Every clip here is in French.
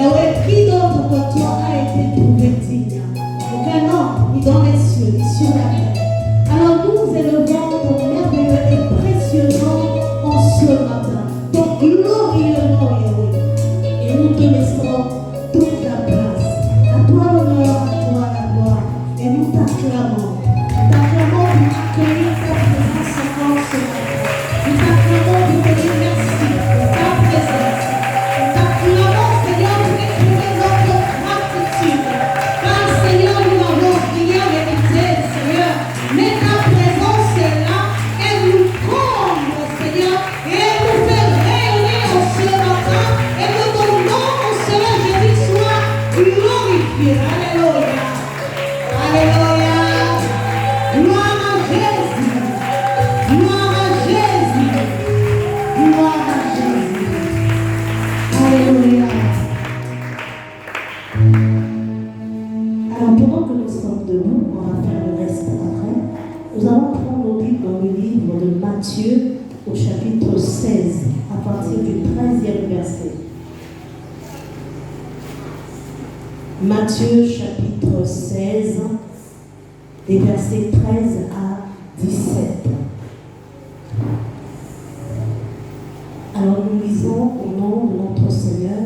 Qui d'autre que toi a été trouvé digne? Aucun homme, ni dans les cieux, ni sur la terre. Alors nous élevons ton merveilleux et précieux nom en ce matin, ton glorieux nom, Yahweh. Et nous te laissons toute la place. À toi l'honneur, à toi la gloire. Et nous t'acclamons. Nous t'acclamons pour accueillir ta présence encore ce matin. Nous t'acclamons pour te dire merci pour ta présence. Nous t'acclamons, Seigneur, pour exprimer notre gratitude. Car, Seigneur, nous n'avons rien mérité, Seigneur. Mais ta présence est là et nous comble, Seigneur, et elle nous fait rayonner en ce matin. Et que ton nom, mon Seigneur Jésus, soit glorifié. Alléluia. Alléluia. Gloire à Jésus. Gloire à Jésus. Gloire à Jésus. Alléluia. Alors pendant que nous sommes debout, on va faire le reste après. Nous allons prendre nos Bibles dans le livre de Matthieu au chapitre 16, à partir du 13e verset. Matthieu chapitre 16, des versets 13 à 17. Alors nous lisons au nom de notre Seigneur.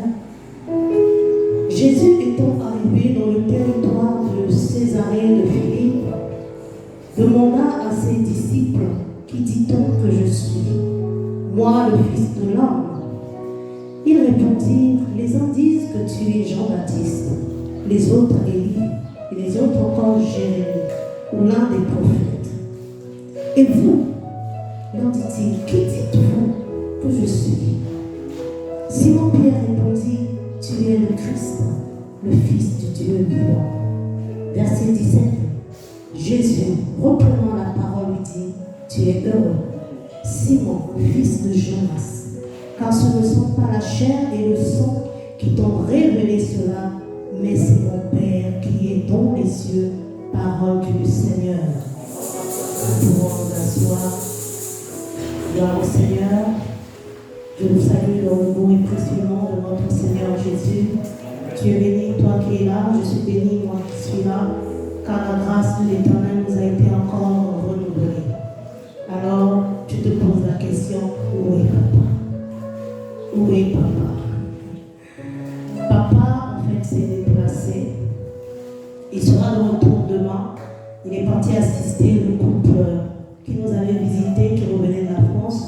Jésus étant arrivé dans le territoire de Césarée de Philippe, demanda à ses disciples, qui dit-on que je suis? Moi, le Fils de l'homme. Ils répondirent, les uns disent que tu es Jean-Baptiste, les autres Élie, et les autres encore Jérémie, ou l'un des prophètes. Et vous, leur dit-il, qui dites-vous que je suis? Simon-Pierre répondit, tu es le Christ, le Fils du Dieu vivant. Verset 17. Jésus, reprenant la parole, lui dit, tu es heureux, Simon, fils de Jonas, car ce ne sont pas la chair et le sang qui t'ont révélé cela, mais c'est mon Père qui est dans les cieux. Parole du Seigneur. Nous pouvons nous asseoir. Gloire au Seigneur. Je vous salue dans le beau et précieux nom de notre Seigneur Jésus. Tu es béni, toi qui es là, je suis béni, moi qui suis là, car la grâce de l'Éternel nous a été encore renouvelée. Alors, tu te poses la question, où est papa? Où est papa? Papa, en fait, s'est déplacé. Il sera de retour demain. Il est parti assister le couple qui nous avait visité, qui revenait de la France.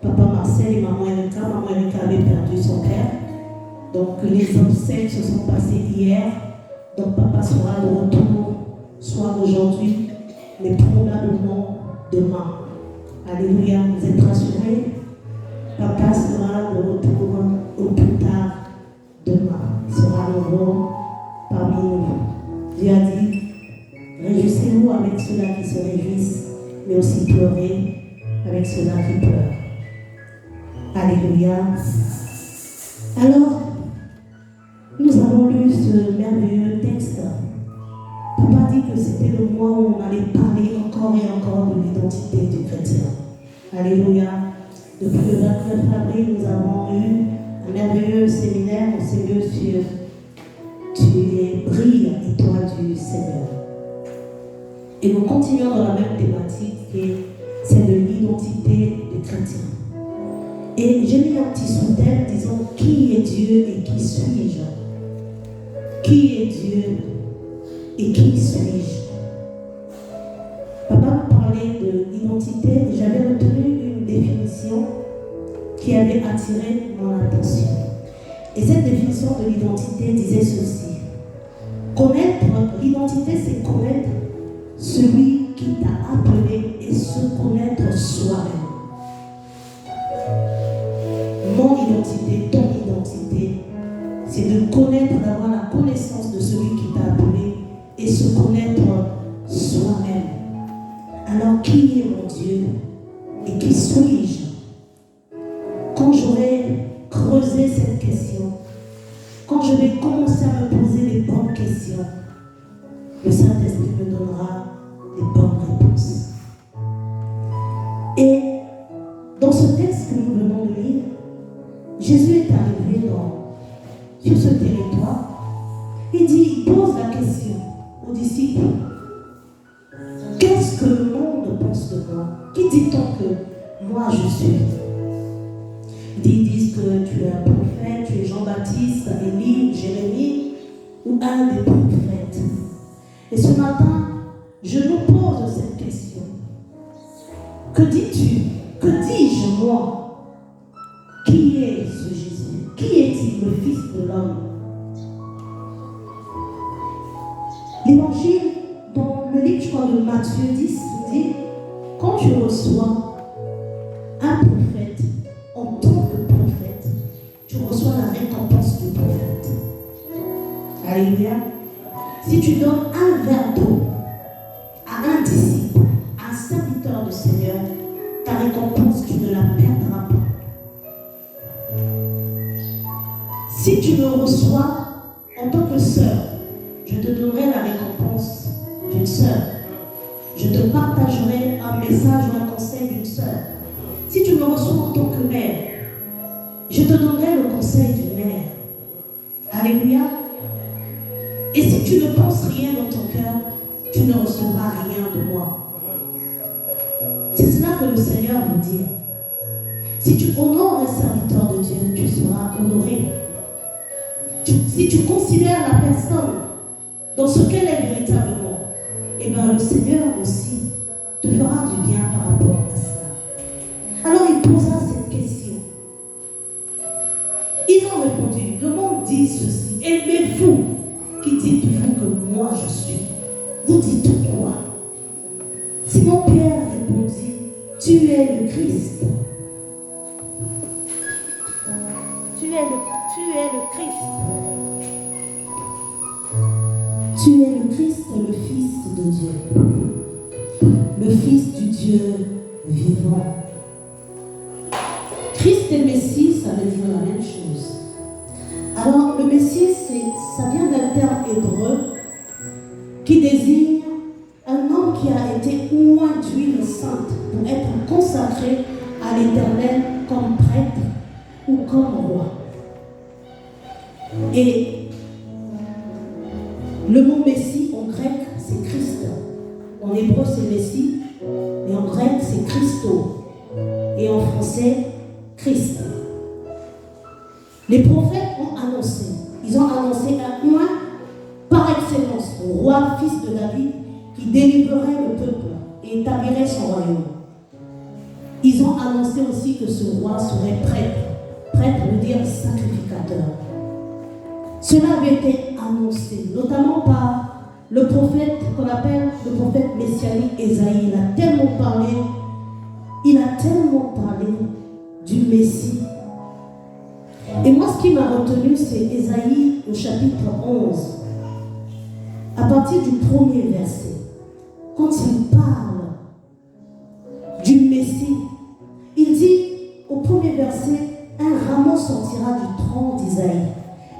Papa Marcel et maman Erika. Maman Erika avait perdu son père. Donc les obsèques se sont passées hier. Donc papa sera de retour, soit aujourd'hui, mais probablement demain. Alléluia, vous êtes rassurés? Papa sera de retour au plus tard demain. Il sera nouveau parmi nous. Dieu a dit, réjouissez-vous avec ceux-là qui se réjouissent, mais aussi pleurez avec ceux-là qui pleurent. Alléluia. Alors, nous avons lu ce merveilleux texte. Papa dit que c'était le mois où on allait parler encore et encore de l'identité du chrétien. Alléluia. Depuis le 29 avril, nous avons eu un merveilleux séminaire au Seigneur sur tu es brille, étoile du Seigneur. Et nous continuons dans la même thématique et c'est de l'identité des chrétiens. Et j'ai mis un petit sous-thème disant qui est Dieu et qui suis-je? Qui est Dieu et qui suis-je? Papa me parlait de l'identité et j'avais retenu une définition qui avait attiré mon attention. Et cette définition de l'identité disait ceci. Connaître l'identité, c'est connaître celui qui t'a appelé et se connaître soi-même. Mon identité, ton identité, c'est de connaître, d'avoir la connaissance de celui qui t'a appelé et se connaître soi-même. Alors, qui est mon Dieu et qui suis-je? Quand j'aurai creusé cette question, quand je vais commencer à me poser les bonnes questions, le Saint-Esprit me donnera les bonnes réponses. Et dans ce texte que nous venons de lire, Jésus est Il pose la question aux disciples. Qu'est-ce que le monde pense de moi? Qui dit-on que moi je suis? Ils disent que tu es un prophète, tu es Jean-Baptiste, Élie, Jérémie ou un des prophètes. Et ce matin, je nous pose cette question. Que dis-tu? Que dis-je moi? Qui est ce Jésus? Qui est-il, le Fils de l'homme? L'évangile, dans le livre, je crois, de Matthieu 10, dit, quand tu reçois un prophète en tant que prophète, tu reçois la récompense du prophète. Alléluia. Si tu donnes un verre d'eau à un disciple, à un serviteur du Seigneur, ta récompense, tu ne la perdras pas. Si tu me reçois en tant que sœur, je te donnerai la récompense d'une sœur. Je te partagerai un message ou un conseil d'une sœur. Si tu me reçois en tant que mère, je te donnerai le conseil d'une mère. Alléluia. Et si tu ne penses rien dans ton cœur, tu ne recevras rien de moi. C'est cela que le Seigneur vous dit. Si tu honores un serviteur de Dieu, tu seras honoré. Si tu considères la personne dans ce qu'elle est véritablement, eh bien le Seigneur aussi te fera du bien par rapport à cela. Alors il posa cette question. Ils ont répondu, le monde dit ceci, aimez-vous, qui dites-vous que moi je suis? Vous dites quoi? Simon-Pierre répondit, tu es le Christ. Tu es le Christ. Tu es le Christ, le Fils de Dieu. Le Fils du Dieu vivant. Christ et Messie, ça veut dire la même chose. Alors, le Messie, ça vient d'un terme hébreu qui désigne un homme qui a été oint d'huile sainte pour être consacré à l'Éternel comme prêtre ou comme roi. Et le mot Messie en grec, c'est Christ. En hébreu, c'est Messie, et en grec, c'est Christo. Et en français, Christ. Les prophètes ont annoncé, ils ont annoncé un oint par excellence, roi, fils de David, qui délivrerait le peuple et établirait son royaume. Ils ont annoncé aussi que ce roi serait prêtre. Prêtre veut dire sacrificateur. Cela avait été annoncé, notamment par le prophète qu'on appelle le prophète messianique Ésaïe. Il a tellement parlé du Messie. Et moi, ce qui m'a retenu, c'est Ésaïe au chapitre 11. À partir du premier verset, quand il parle du Messie, il dit au premier verset, un rameau sortira du tronc d'Isaïe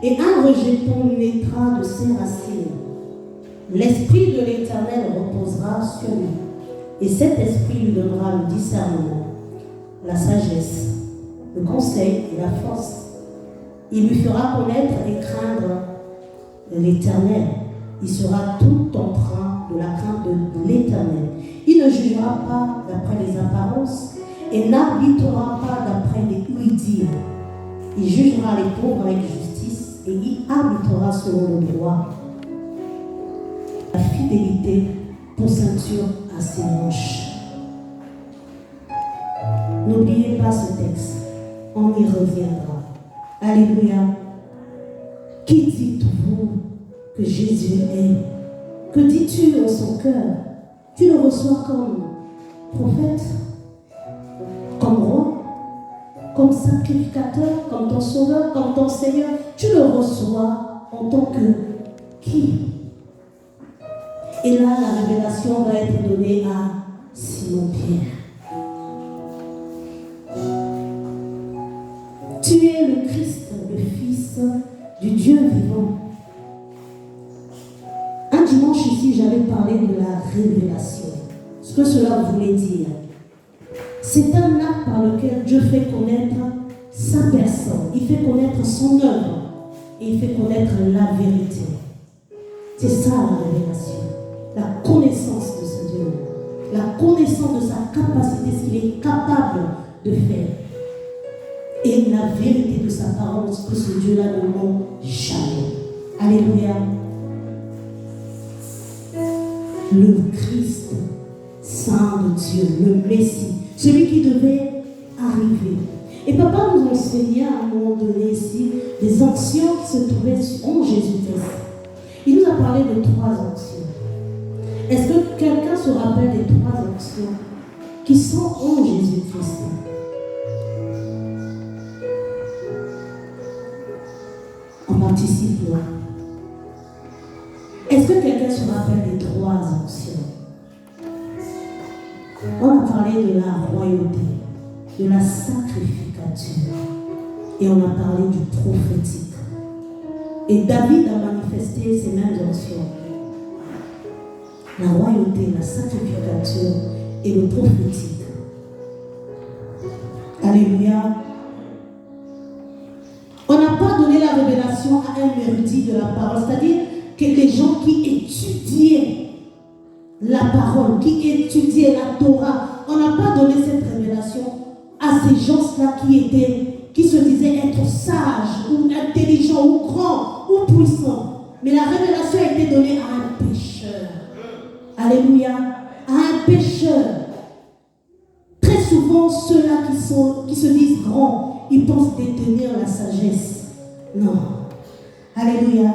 et un rejeton naîtra de ses racines. L'esprit de l'Éternel reposera sur lui, et cet esprit lui donnera le discernement, la sagesse, le conseil et la force. Il lui fera connaître et craindre l'Éternel. Il sera tout empreint de la crainte de l'Éternel. Il ne jugera pas d'après les apparences et n'arbitrera pas d'après les ouï-dire. Il jugera les pauvres avec justice et il arbitrera selon le droit. La fidélité pour ceinture à ses manches. N'oubliez pas ce texte, on y reviendra. Alléluia. Qui dites-vous que Jésus est? Que dis-tu en son cœur? Tu le reçois comme prophète, comme roi, comme sacrificateur, comme ton sauveur, comme ton Seigneur. Tu le reçois en tant que qui? Et là, la révélation va être donnée à Simon-Pierre. Tu es le Christ, le Fils du Dieu vivant. Un dimanche ici, j'avais parlé de la révélation. Ce que cela voulait dire. C'est un acte par lequel Dieu fait connaître sa personne. Il fait connaître son œuvre. Et il fait connaître la vérité. C'est ça la révélation. La connaissance de ce Dieu. La connaissance de sa capacité, ce qu'il est capable de faire. Et la vérité de sa parole, que ce Dieu-là ne ment jamais. Alléluia. Le Christ, Saint de Dieu, le Messie, celui qui devait arriver. Et papa nous enseignait à un moment donné ici des anciens qui se trouvaient en Jésus-Christ. Il nous a parlé de 3 anciens. Est-ce que quelqu'un se rappelle des 3 anciens qui sont en Jésus-Christ? On participe là. Est-ce que quelqu'un se rappelle des 3 anciens? On a parlé de la royauté, de la sacrificature, et on a parlé du prophétique. Et David a manifesté ces mêmes options. La royauté, la sacrificature et le prophétique. Alléluia. On n'a pas donné la révélation à un érudit de la parole, c'est-à-dire que les gens qui étudiaient la parole, qui étudiaient la Torah, on n'a pas donné cette révélation à ces gens-là qui se disaient être sages, ou intelligents, ou grands, ou puissants. Mais la révélation a été donnée à un pécheur. Alléluia. À un pécheur. Très souvent, ceux-là qui se disent grands, ils pensent détenir la sagesse. Non. Alléluia.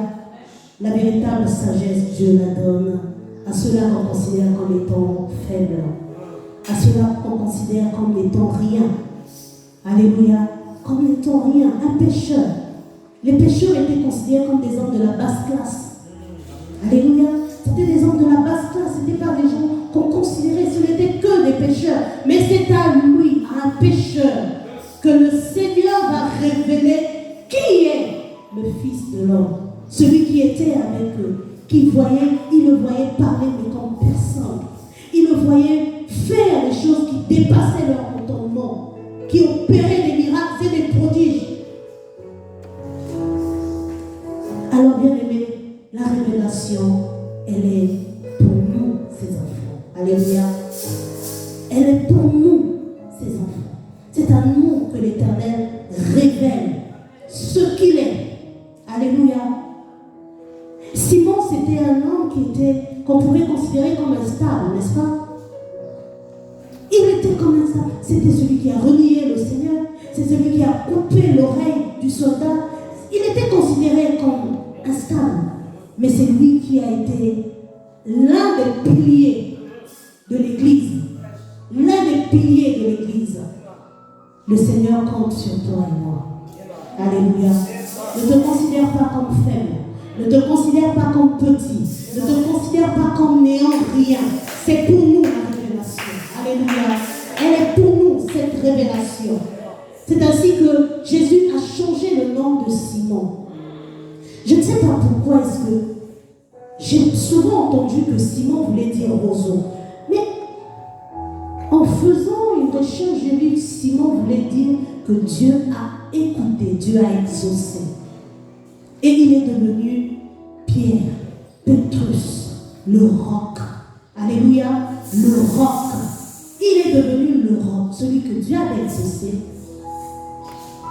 La véritable sagesse, Dieu la donne à ceux-là qu'on considère comme étant faibles, à ceux-là qu'on considère comme étant rien. Alléluia. Comme étant rien. Un pécheur. Les pécheurs étaient considérés comme des hommes de la basse classe. Alléluia. C'était des hommes de la basse classe. Ce n'étaient pas des gens qu'on considérait. Ce n'étaient que des pécheurs. Mais c'est à lui, à un pécheur, que le Seigneur va révéler qui est le Fils de l'homme. Celui qui était avec eux, qui voyait, il le voyait parler mais comme personne. Il le voyait faire des choses qui dépassaient leur entendement, qui opéraient des miracles et des prodiges. Alors bien aimé, la révélation, elle est pour nous, ses enfants. Alléluia. Elle est pour nous, ses enfants. C'est à nous que l'Éternel révèle ce qu'il est. Alléluia. Simon, c'était un homme qu'on pouvait considérer comme un stable, n'est-ce pas? Il était comme un stable. C'était celui qui a renié le Seigneur. C'est celui qui a coupé l'oreille du soldat. Il était considéré comme un stable. Mais c'est lui qui a été l'un des piliers de l'Église. L'un des piliers de l'Église. Le Seigneur compte sur toi et moi. Alléluia. Ne te considère pas comme faible. Ne te considère pas comme petit. Ne te considère pas comme néant, rien. C'est pour nous la révélation. Alléluia. Elle est pour nous cette révélation. C'est ainsi que Jésus a changé le nom de Simon. Je ne sais pas pourquoi est-ce que j'ai souvent entendu que Simon voulait dire roseau. Mais en faisant une recherche, j'ai vu que Simon voulait dire que Dieu a écouté, Dieu a exaucé. Et il est devenu Pierre, Pétrus, le roc. Alléluia, le roc. Il est devenu le roc. Celui que Dieu a exaucé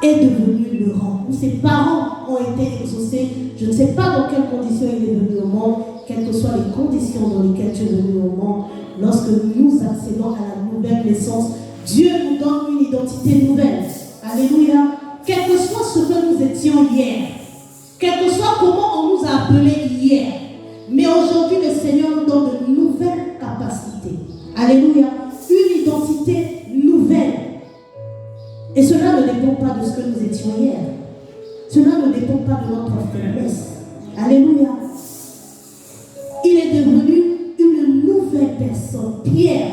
est devenu le roc. Où ses parents ont été exaucés. Je ne sais pas dans quelles conditions il est venu au monde, quelles que soient les conditions dans lesquelles tu es venu au monde. Lorsque nous accédons à la nouvelle naissance, Dieu nous donne une identité nouvelle. Alléluia. Quel que soit ce que nous étions hier, quel que soit comment on nous a appelés hier, mais aujourd'hui le Seigneur nous donne de nouvelles capacités. Alléluia. Une identité nouvelle. Et cela ne dépend pas de ce que nous étions hier. Cela ne dépend pas de notre faiblesse. Alléluia. Il est devenu une nouvelle personne. Pierre,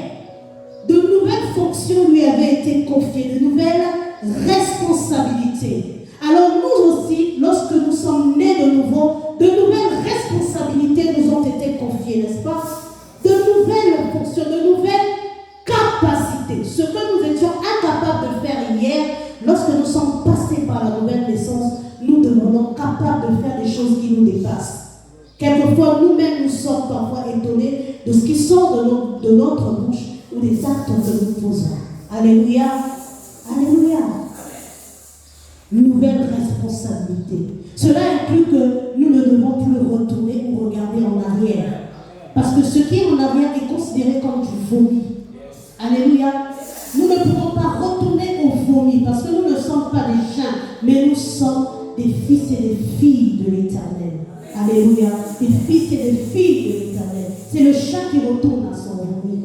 de nouvelles fonctions lui avaient été confiées, de nouvelles responsabilités. Alors nous aussi, lorsque nous sommes nés de nouveau, de nouvelles responsabilités nous ont été confiées, n'est-ce pas? De nouvelles fonctions, de nouvelles capacités. Ce que nous étions incapables de faire hier, lorsque nous sommes passés par la nouvelle naissance, nous devenons capables de faire des choses qui nous dépassent. Quelquefois, nous-mêmes, nous sommes parfois étonnés de ce qui sort de notre bouche ou des actes que nous posons. Alléluia. Alléluia. Nouvelle responsabilité. Cela inclut que nous ne devons plus retourner ou regarder en arrière. Parce que ce qui est en arrière est considéré comme du vomi. Alléluia. Nous ne pouvons pas retourner au vomi parce que nous ne sommes pas des chiens, mais nous sommes des fils et des filles de l'Éternel. Alléluia. Des fils et des filles de l'Éternel. C'est le chien qui retourne à son vomi.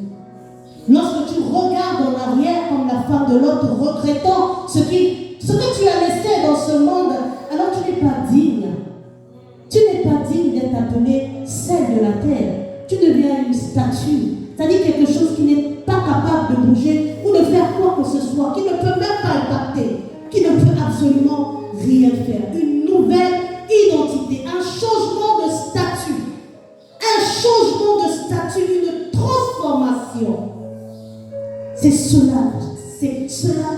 Lorsque tu regardes en arrière comme la femme de l'autre, regrettant ce que tu as laissé dans ce monde, alors tu n'es pas digne. Tu n'es pas digne d'être appelée celle de la terre. Tu deviens une statue. C'est-à-dire quelque chose qui n'est pas capable de bouger ou de faire quoi que ce soit, qui ne peut même pas impacter, qui ne peut absolument rien faire. Une nouvelle identité, un changement de statut. Un changement de statut, une transformation. C'est cela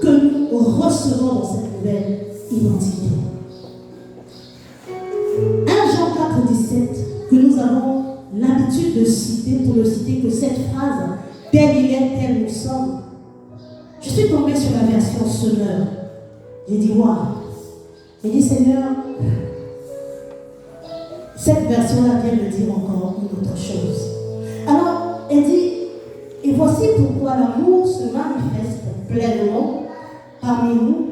que nous recevons dans cette nouvelle identité. 1 Jean 4, 17, que nous avons l'habitude de citer, pour ne citer que cette phrase, tel il est, tel nous sommes. Je suis tombée sur la version Sonneur. J'ai dit, waouh. J'ai dit, Seigneur, cette version-là vient me dire encore une autre chose. Alors, elle dit, et voici pourquoi l'amour se manifeste pleinement parmi nous,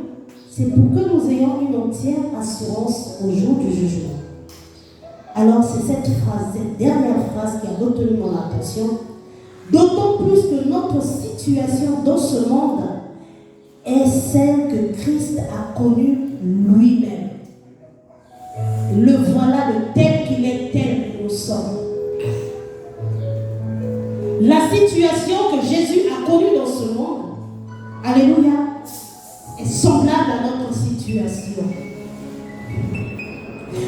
c'est pour que nous ayons une entière assurance au jour du jugement. Alors c'est cette phrase, cette dernière phrase qui a retenu mon attention, d'autant plus que notre situation dans ce monde est celle que Christ a connue lui-même. Le voilà de tel qu'il est, tel que nous sommes. La situation que Jésus a connue dans ce monde, alléluia, est semblable à notre situation.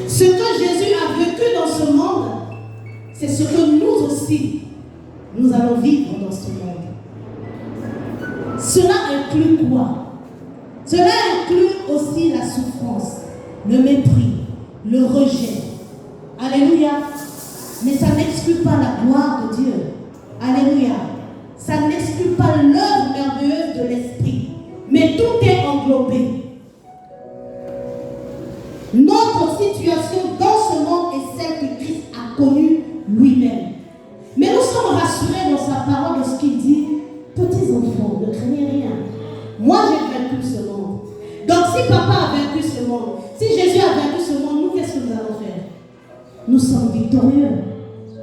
Ce que Jésus a vécu dans ce monde, c'est ce que nous aussi, nous allons vivre dans ce monde. Cela inclut quoi? Cela inclut aussi la souffrance, le mépris, le rejet. Alléluia. Mais ça n'exclut pas la gloire de Dieu. Alléluia. Ça n'exclut pas l'œuvre merveilleuse de l'Esprit. Mais tout est englobé. Notre situation dans ce monde est celle que Christ a connue lui-même. Mais nous sommes rassurés dans sa parole de ce qu'il dit. Petits enfants, ne craignez rien. Moi, j'ai vaincu ce monde. Donc, si papa a vaincu ce monde, si Jésus a vaincu ce monde, nous, qu'est-ce que nous allons faire? Nous sommes victorieux.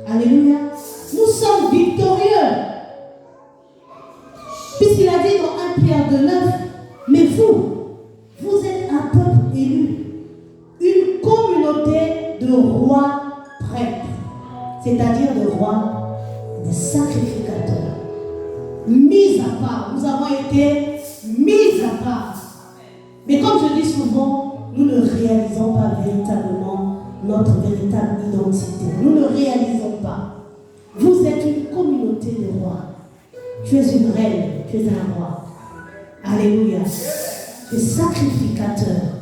Alléluia. Nous sommes victorieux. Puisqu'il a dit dans 1 Pierre 2,9, mais vous êtes un peuple élu, une communauté de rois prêtres, c'est-à-dire de rois, de sacrificateurs, mis à part. Nous avons été mis à part. Mais comme je dis souvent, nous ne réalisons pas véritablement notre véritable identité. Nous ne réalisons pas. Vous êtes une communauté de rois. Tu es une reine, tu es un roi. Alléluia. Des sacrificateurs.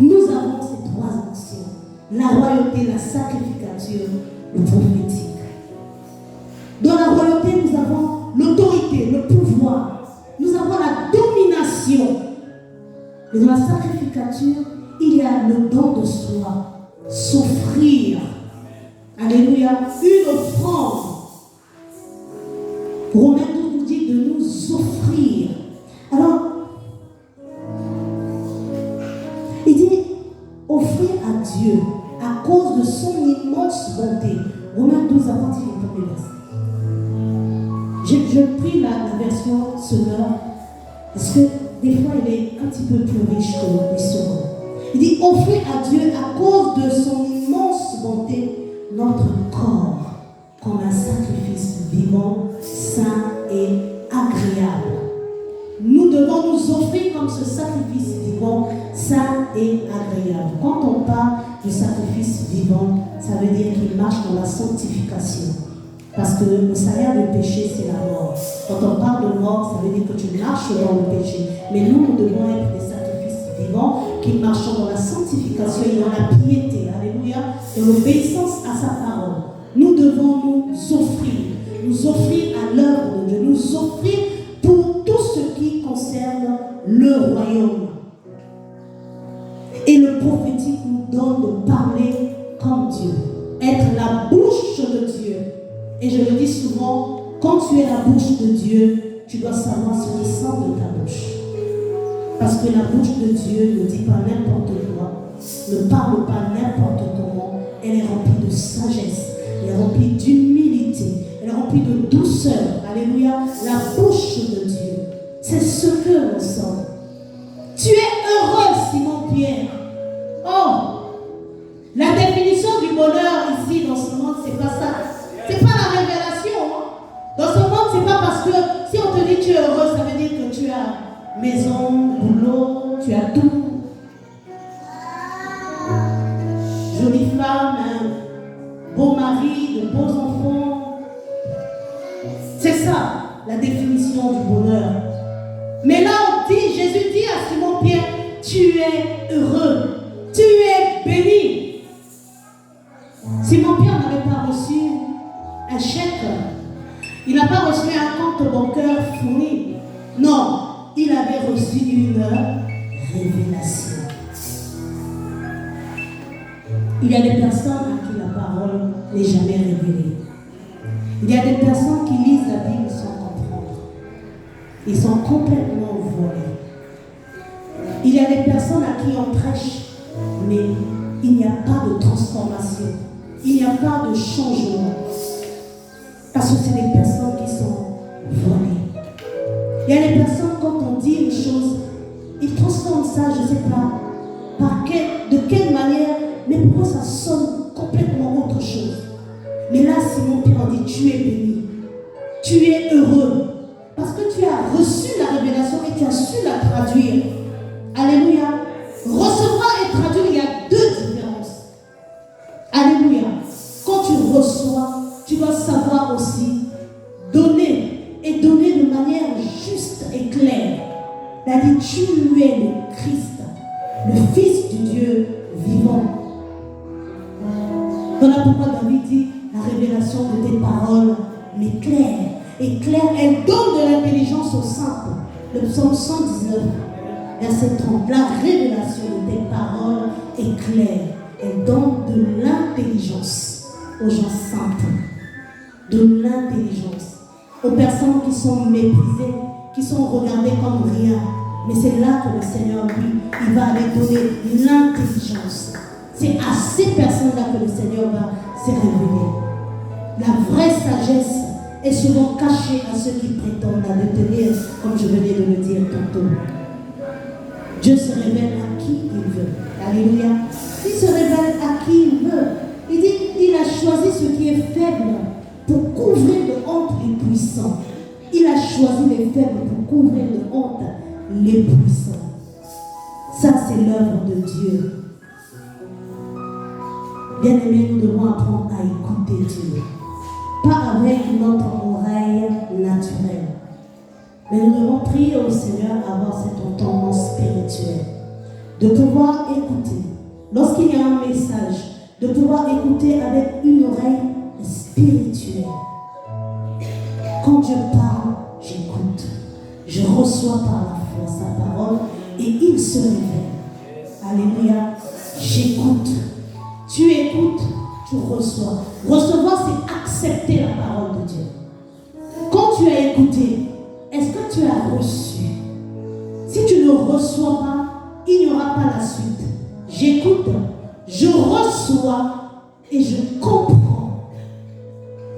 Nous avons ces trois actions. La royauté, la sacrificature, le prophétique. Dans la royauté, nous avons l'autorité, le pouvoir. Nous avons la domination. Et dans la sacrificature, il y a le don de soi. S'offrir. Alléluia. Une offrande. Romains nous dit de nous offrir. Alors, il dit offrir à Dieu à cause de son immense bonté. Romains 12 à partir du premier verset. Je prie la version sonore parce que des fois elle est un petit peu plus riche que les secondes. Il dit offrir à Dieu à cause de son immense bonté notre corps comme un sacrifice vivant, saint et agréable. Nous devons nous offrir comme ce sacrifice vivant, saint et agréable. Quand on parle du sacrifice vivant, ça veut dire qu'il marche dans la sanctification. Parce que le salaire du péché, c'est la mort. Quand on parle de mort, ça veut dire que tu marches dans le péché. Mais nous devons être des sacrifices vivant, qu'ils marchent dans la sanctification et dans la piété, alléluia, et l'obéissance à sa parole. Nous devons nous offrir à l'œuvre de Dieu, nous offrir pour tout ce qui concerne le royaume. Et le prophétique nous donne de parler comme Dieu, être la bouche de Dieu. Et je le dis souvent, quand tu es la bouche de Dieu, tu dois savoir ce qui sort de ta bouche. Parce que la bouche de Dieu ne dit pas n'importe quoi, ne parle pas n'importe comment. Elle est remplie de sagesse, elle est remplie d'humilité, elle est remplie de douceur. Alléluia, la bouche de Dieu, c'est ce que nous sommes. Tu es heureux, Simon-Pierre. Oh, la définition du bonheur ici dans ce monde, c'est pas ça. C'est pas la révélation. Dans ce monde, c'est pas parce que si on te dit tu es heureux, ça veut dire que tu as maison, boulot, tu as tout. Jolie femme, un beau mari, de beaux enfants. C'est ça la définition du bonheur. Mais là, Jésus dit à Simon-Pierre, tu es heureux, tu es béni. Simon-Pierre n'avait pas reçu un chèque. Il n'a pas reçu un compte bancaire fourni. Non, il avait reçu une révélation. Il y a des personnes à qui la parole n'est jamais révélée. Il y a des personnes qui lisent la Bible sans comprendre. Ils sont complètement volés. Il y a des personnes à qui on prêche, mais il n'y a pas de transformation. Il n'y a pas de changement. Parce que c'est des personnes qui sont volées. Il y a des personnes, quand on dit une chose, ils transforment ça, je ne sais pas, de quelle manière, mais pour eux, ça sonne complètement autre chose. Mais là, Simon-Pierre dit, tu es béni, tu es heureux, parce que tu as reçu la révélation et tu as su la traduire. Alléluia. Recevoir et traduire, il y a deux différences. Alléluia. Quand tu reçois, tu dois savoir aussi donner, et donner de manière juste et claire. C'est-à-dire, tu es le Christ, le Fils du Dieu vivant. Voilà pourquoi David dit, la révélation de tes paroles m'est claire. Et claire, elle donne de l'intelligence aux simples. Le psaume 119, verset 30. La révélation de tes paroles est claire. Elle donne de l'intelligence aux gens simples. De l'intelligence. Aux personnes qui sont méprisées, qui sont regardées comme rien. Mais c'est là que le Seigneur, lui, il va aller donner l'intelligence. C'est à ces personnes-là que le Seigneur va se révéler. La vraie sagesse est souvent cachée à ceux qui prétendent la détenir, comme je venais de le dire tantôt. Dieu se révèle à qui il veut. Alléluia. Il se révèle à qui il veut. Il dit, il a choisi ce qui est faible pour couvrir de honte les puissants. Il a choisi les faibles pour couvrir de honte les puissants. Ça, c'est l'œuvre de Dieu. Bien-aimés, nous devons apprendre à écouter Dieu. Pas avec notre oreille naturelle. Mais nous devons prier au Seigneur avoir cet entendement spirituel. De pouvoir écouter. Lorsqu'il y a un message, de pouvoir écouter avec une oreille spirituelle. Quand Dieu parle, j'écoute. Je reçois par la foi sa parole et il se révèle. Alléluia. J'écoute. Tu écoutes, tu reçois. Recevoir, c'est accepter la parole de Dieu. Quand tu as écouté, est-ce que tu as reçu? Si tu ne reçois pas, il n'y aura pas la suite. J'écoute, je reçois et je comprends.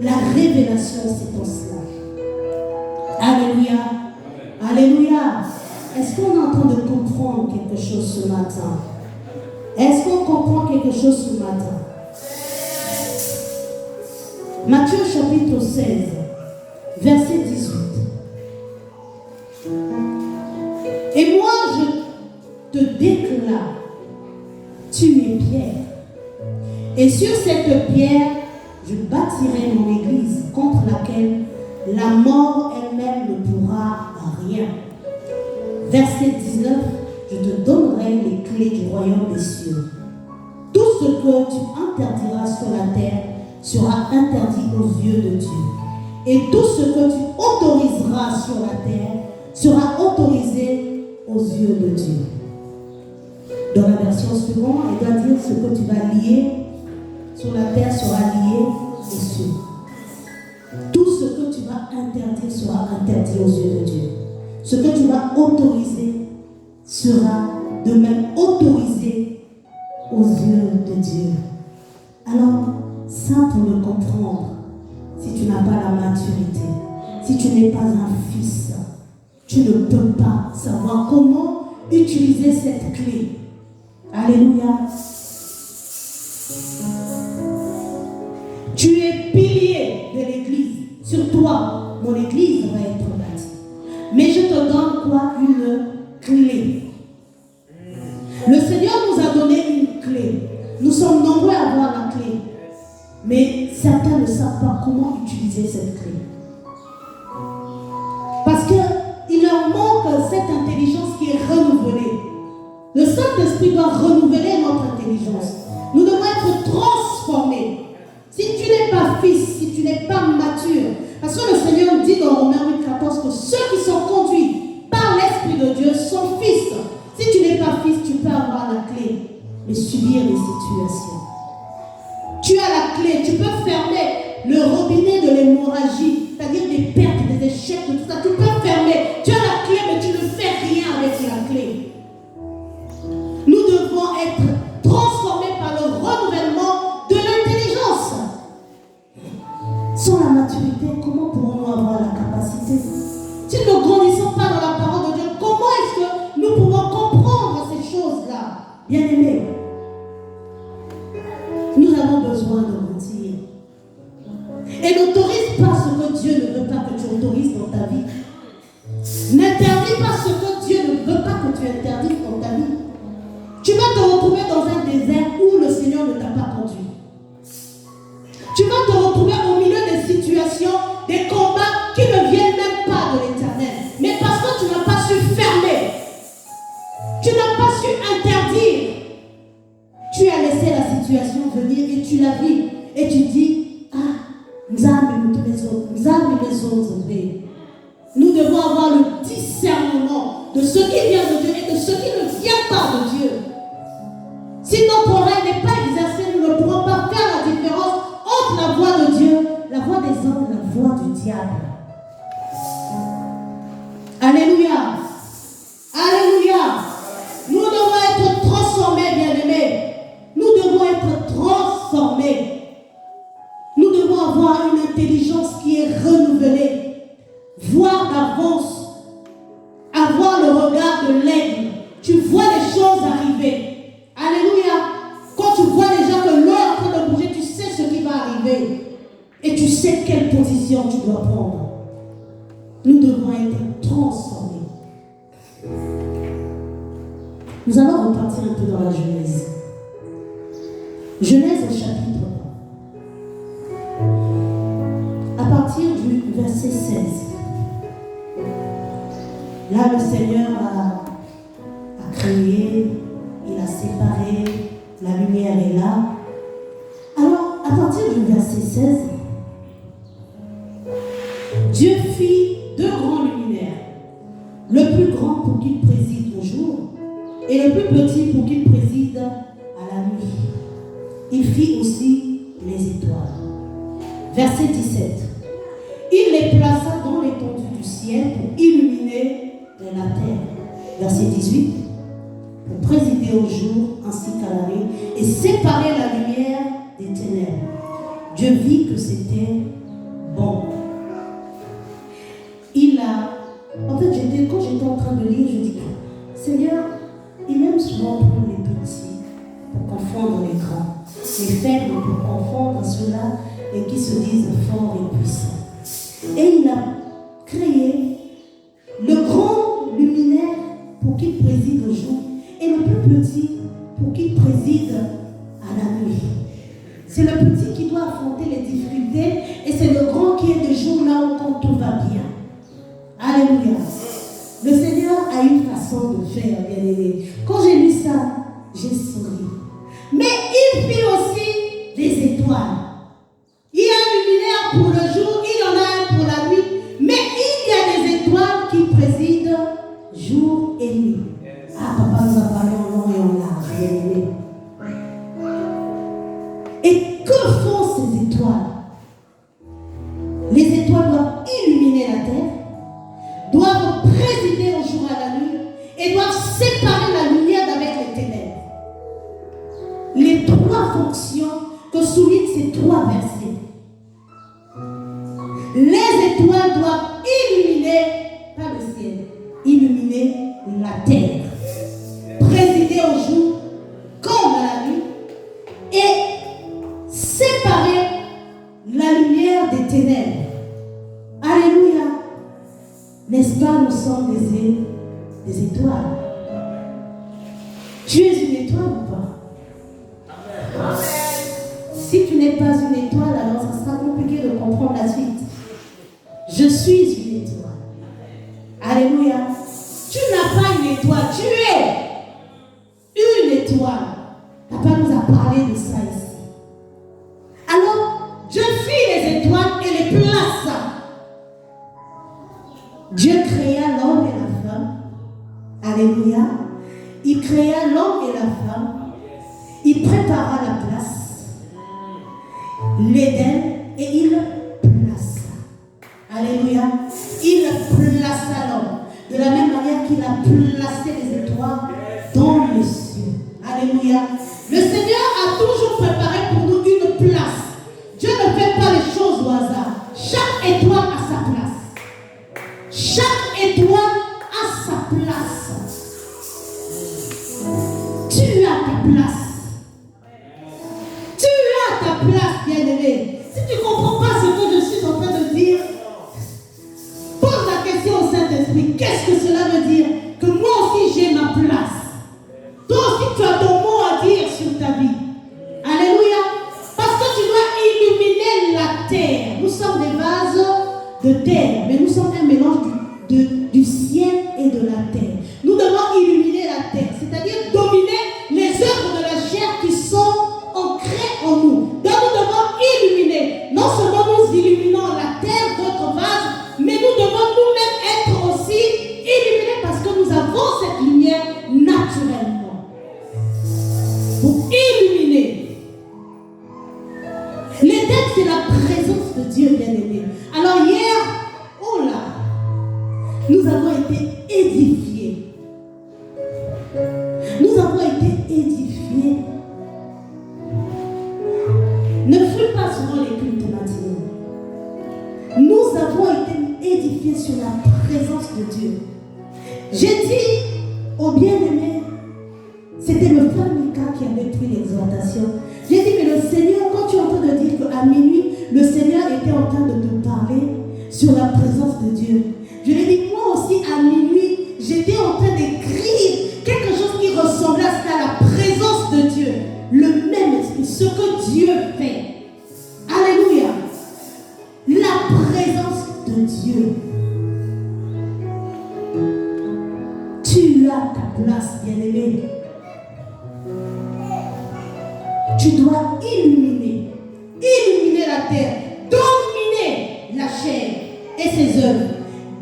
La révélation, c'est en cela. Alléluia. Alléluia. Est-ce qu'on est en train de comprendre quelque chose ce matin? Est-ce qu'on comprend quelque chose ce matin? Matthieu chapitre 16, verset 18. Et moi je te déclare, tu es Pierre. Et sur cette pierre, je bâtirai mon église contre laquelle la mort elle-même ne pourra rien. Verset 19. je te donnerai les clés du royaume des cieux. Tout ce que tu interdiras sur la terre sera interdit aux yeux de Dieu. Et tout ce que tu autoriseras sur la terre sera autorisé aux yeux de Dieu. Dans la version suivante, il doit dire ce que tu vas lier sur la terre sera lié aux cieux. Tout ce que tu vas interdire sera interdit aux yeux de Dieu. Ce que tu vas autoriser sera de même autorisé aux yeux de Dieu. Alors, ça pour le comprendre, si tu n'as pas la maturité, si tu n'es pas un fils, tu ne peux pas savoir comment utiliser cette clé. Alléluia. Tu es pilier de l'église. Sur toi, mon église va être bâtie. Mais je te donne quoi? Une clé. Le Seigneur nous a donné une clé. Nous sommes nombreux à avoir la clé. Mais certains ne savent pas comment utiliser cette clé. Parce qu'il leur manque cette intelligence qui est renouvelée. Le Saint-Esprit doit renouveler notre intelligence. Nous devons être transformés. Si tu n'es pas fils, si tu n'es pas mature, parce que le Seigneur dit dans Romains 8,14 que ceux qui sont conduits par l'Esprit de Dieu sont fils. Si tu n'es pas fils, tu peux avoir la clé, mais subir les situations. Tu as la clé, tu peux fermer le robinet de l'hémorragie, c'est-à-dire des pertes, des échecs, de tout ça. Tu peux fermer. Tu as la clé, mais tu ne fais rien avec la clé. Nous devons être transformés par le renouvellement de l'intelligence. Sans la maturité, comment pourrons-nous avoir la capacité? Si nous ne grandissons pas dans la parole de Dieu, comment est-ce que nous pouvons comprendre ces choses-là? Bien-aimés, nous avons besoin de grandir. Et n'autorise pas ce que Dieu ne veut pas que tu autorises dans ta vie. N'interdis pas ce que Dieu ne veut pas que tu interdises dans ta vie. Tu vas te retrouver dans un désert où le Seigneur ne t'a pas conduit. Tu vas te retrouver au milieu des situations, des combats qui ne viennent même pas de l'Éternel. Mais parce que tu n'as pas su fermer, tu n'as pas su interdire, tu as laissé la situation venir et tu la vis. Et tu dis, nous devons avoir le discernement de ce qui vient de Dieu et de ce qui ne vient pas de Dieu. Si notre oreille n'est pas exercée, nous ne pourrons pas faire la différence entre la voix de Dieu, la voix des hommes et la voix du diable. Alléluia. Alléluia. Nous devons être transformés, bien-aimés. Nous devons être transformés. Nous devons avoir une intelligence qui est renouvelée. Voir d'avance. Avoir le regard de l'aigle. Tu vois les choses arriver. Alléluia. Quand tu vois déjà que l'eau est en train de bouger, tu sais ce qui va arriver. Et tu sais quelle position tu dois prendre. Nous devons être transformés. Nous allons repartir un peu dans la Genèse. Genèse au chapitre 1. À partir du verset 16. Là, le Seigneur a créé, il a séparé, la lumière est là. Alors, à partir du verset 16, Dieu fit deux grands luminaires. Le plus grand pour qu'il préside au jour et le plus petit pour qu'il préside à la nuit. Il fit aussi les étoiles. Verset 17. Il les plaça dans l'étendue du ciel pour illuminer la terre. Verset 18. Pour présider au jour ainsi qu'à la nuit et séparer la lumière des ténèbres. Dieu vit que c'était bon. Quand j'étais en train de lire, je dis, Seigneur, il aime souvent prendre les petits pour confondre les grands, les faibles pour confondre ceux-là et qui se disent forts et puissants. Et il a créé le grand luminaire pour qu'il préside au jour et le plus petit pour qu'il préside à la nuit. C'est le petit qui doit affronter les difficultés et c'est le grand qui est de jour là où quand tout va bien. Alléluia. Le Seigneur a une façon façon de faire, bien aimé. Quand j'ai lu ça, j'ai souri. Mais il fit aussi des étoiles. Il y a un luminaire pour le jour, il y en a un pour la nuit. Mais il y a des étoiles qui président jour et nuit. Ah, papa nous a parlé en long et en large, bien aimé. Et que font ces étoiles? Les étoiles doivent illuminer la terre, doivent présider au jour et à la nuit, et doivent séparer la lumière d'avec les ténèbres. Les trois fonctions que soulignent ces trois versets. Les étoiles doivent illuminer, pas le ciel, illuminer la terre, présider au jour comme à la nuit, et séparer la lumière des ténèbres. Alléluia. N'est-ce pas, nous sommes des étoiles. Tu es une étoile ou pas? Amen. Si tu n'es pas une étoile, alors ça sera compliqué de comprendre la suite. Je suis une étoile. Alléluia. Tu n'as pas une étoile, tu es une étoile. Papa nous a parlé de ça ici. Alors, Dieu fit les étoiles et les plaça. Dieu créa l'homme et la femme. Alléluia. Il créa l'homme et la femme. Il prépara la place, l'Éden, et il plaça. Alléluia. Il plaça l'homme. De la même manière qu'il a placé les étoiles dans les cieux. Alléluia. Le Seigneur a toujours préparé pour nous une place. Dieu ne fait pas les choses au hasard. Chaque étoile a sa place. Chaque étoile a sa place. Tu as ta place. Tu as ta place, bien-aimé. Si tu ne comprends pas ce que je suis en train de dire, pose la question au Saint-Esprit. Qu'est-ce que cela veut dire? Que moi aussi j'ai ma place. Toi aussi tu as ton mot à dire sur ta vie. Alléluia. Parce que tu dois illuminer la terre. Nous sommes des vases de terre, mais nous sommes un mélange du ciel et de la terre. Nous devons illuminer la terre, c'est-à-dire dominer les œuvres de la chair qui sont ancrées en nous. Donc nous devons illuminer. Non seulement nous illuminons la terre, d'autres vases, mais nous devons nous-mêmes être aussi illuminés parce que nous avons cette lumière naturellement. Pour illuminer. L'Éden, c'est la présence de Dieu, bien-aimé. Alors hier, oh là, nous avons été édifiés. Nous avons été édifiés. Ne fut pas souvent les cultes matinaux. Nous avons été édifiés sur la présence de Dieu. J'ai dit au bien-aimé, c'était le frère Mika qui avait pris l'exhortation. J'ai dit, mais le Seigneur, quand tu es en train de dire qu'à minuit, le Seigneur était en train de te parler sur la présence de Dieu. Je lui ai dit, moi aussi, à minuit, j'étais en train d'écrire quelque chose qui ressemblait à ça, la présence de Dieu. Le même esprit, ce que Dieu fait. Alléluia. La présence de Dieu. Tu as ta place, bien-aimé. Tu dois illuminer la terre, dominer la chair et ses œuvres,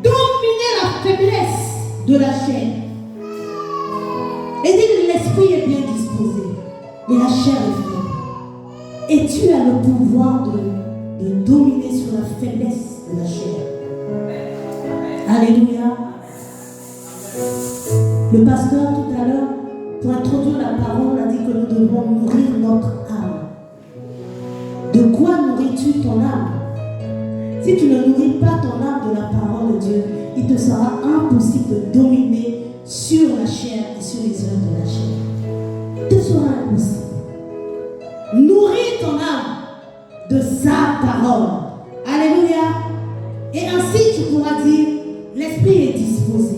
dominer la faiblesse de la chair. Et dire que l'esprit est bien disposé, mais la chair est faible. Et tu as le pouvoir de dominer sur la faiblesse de la chair. Alléluia. Le pasteur tout à l'heure, pour introduire la parole, a dit que nous devons nourrir notre âme. De quoi nourris-tu ton âme? Si tu ne nourris pas ton âme de la parole de Dieu, il te sera impossible de dominer sur la chair et sur les œuvres de la chair. Il te sera impossible. Nourris ton âme de sa parole. Alléluia. Et ainsi tu pourras dire, l'esprit est disposé.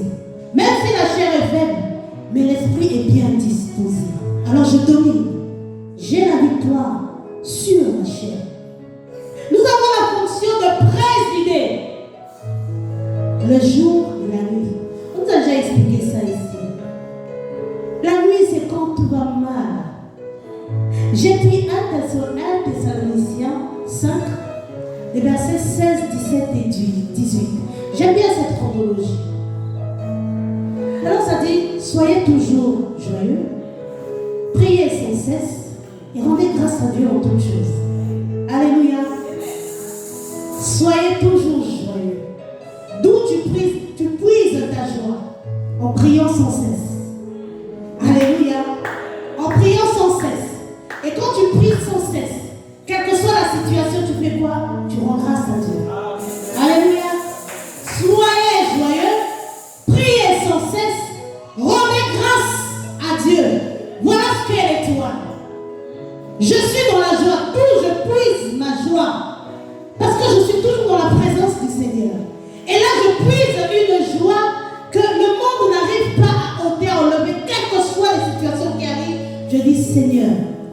Même si la chair est faible, mais l'esprit est bien disposé. Alors je domine. J'ai la victoire sur la chair. Nous avons la fonction de présider le jour et la nuit. On nous a déjà expliqué ça ici. J'ai pris 1 Thessaloniciens 5, les versets 16, 17 et 18. J'aime bien cette chronologie. Alors ça dit, soyez toujours joyeux, priez sans cesse et rendez grâce à Dieu en toutes choses. Alléluia. Soyez toujours joyeux. D'où tu puises ta joie en priant sans cesse. Alléluia. En priant sans cesse. Et quand tu pries sans cesse, quelle que soit la situation, tu fais quoi? Tu rends grâce à Dieu. Alléluia. Soyez joyeux, priez sans cesse, rendez grâce à Dieu. Voilà ce qu'est l'étoile. Je suis dans la joie, d'où je puise ma joie. Parce que je suis toujours dans la présence du Seigneur. Et là, je puise une joie que le monde n'arrive pas à ôter, à enlever, quelles que soient les situations qui arrivent. Je dis, Seigneur,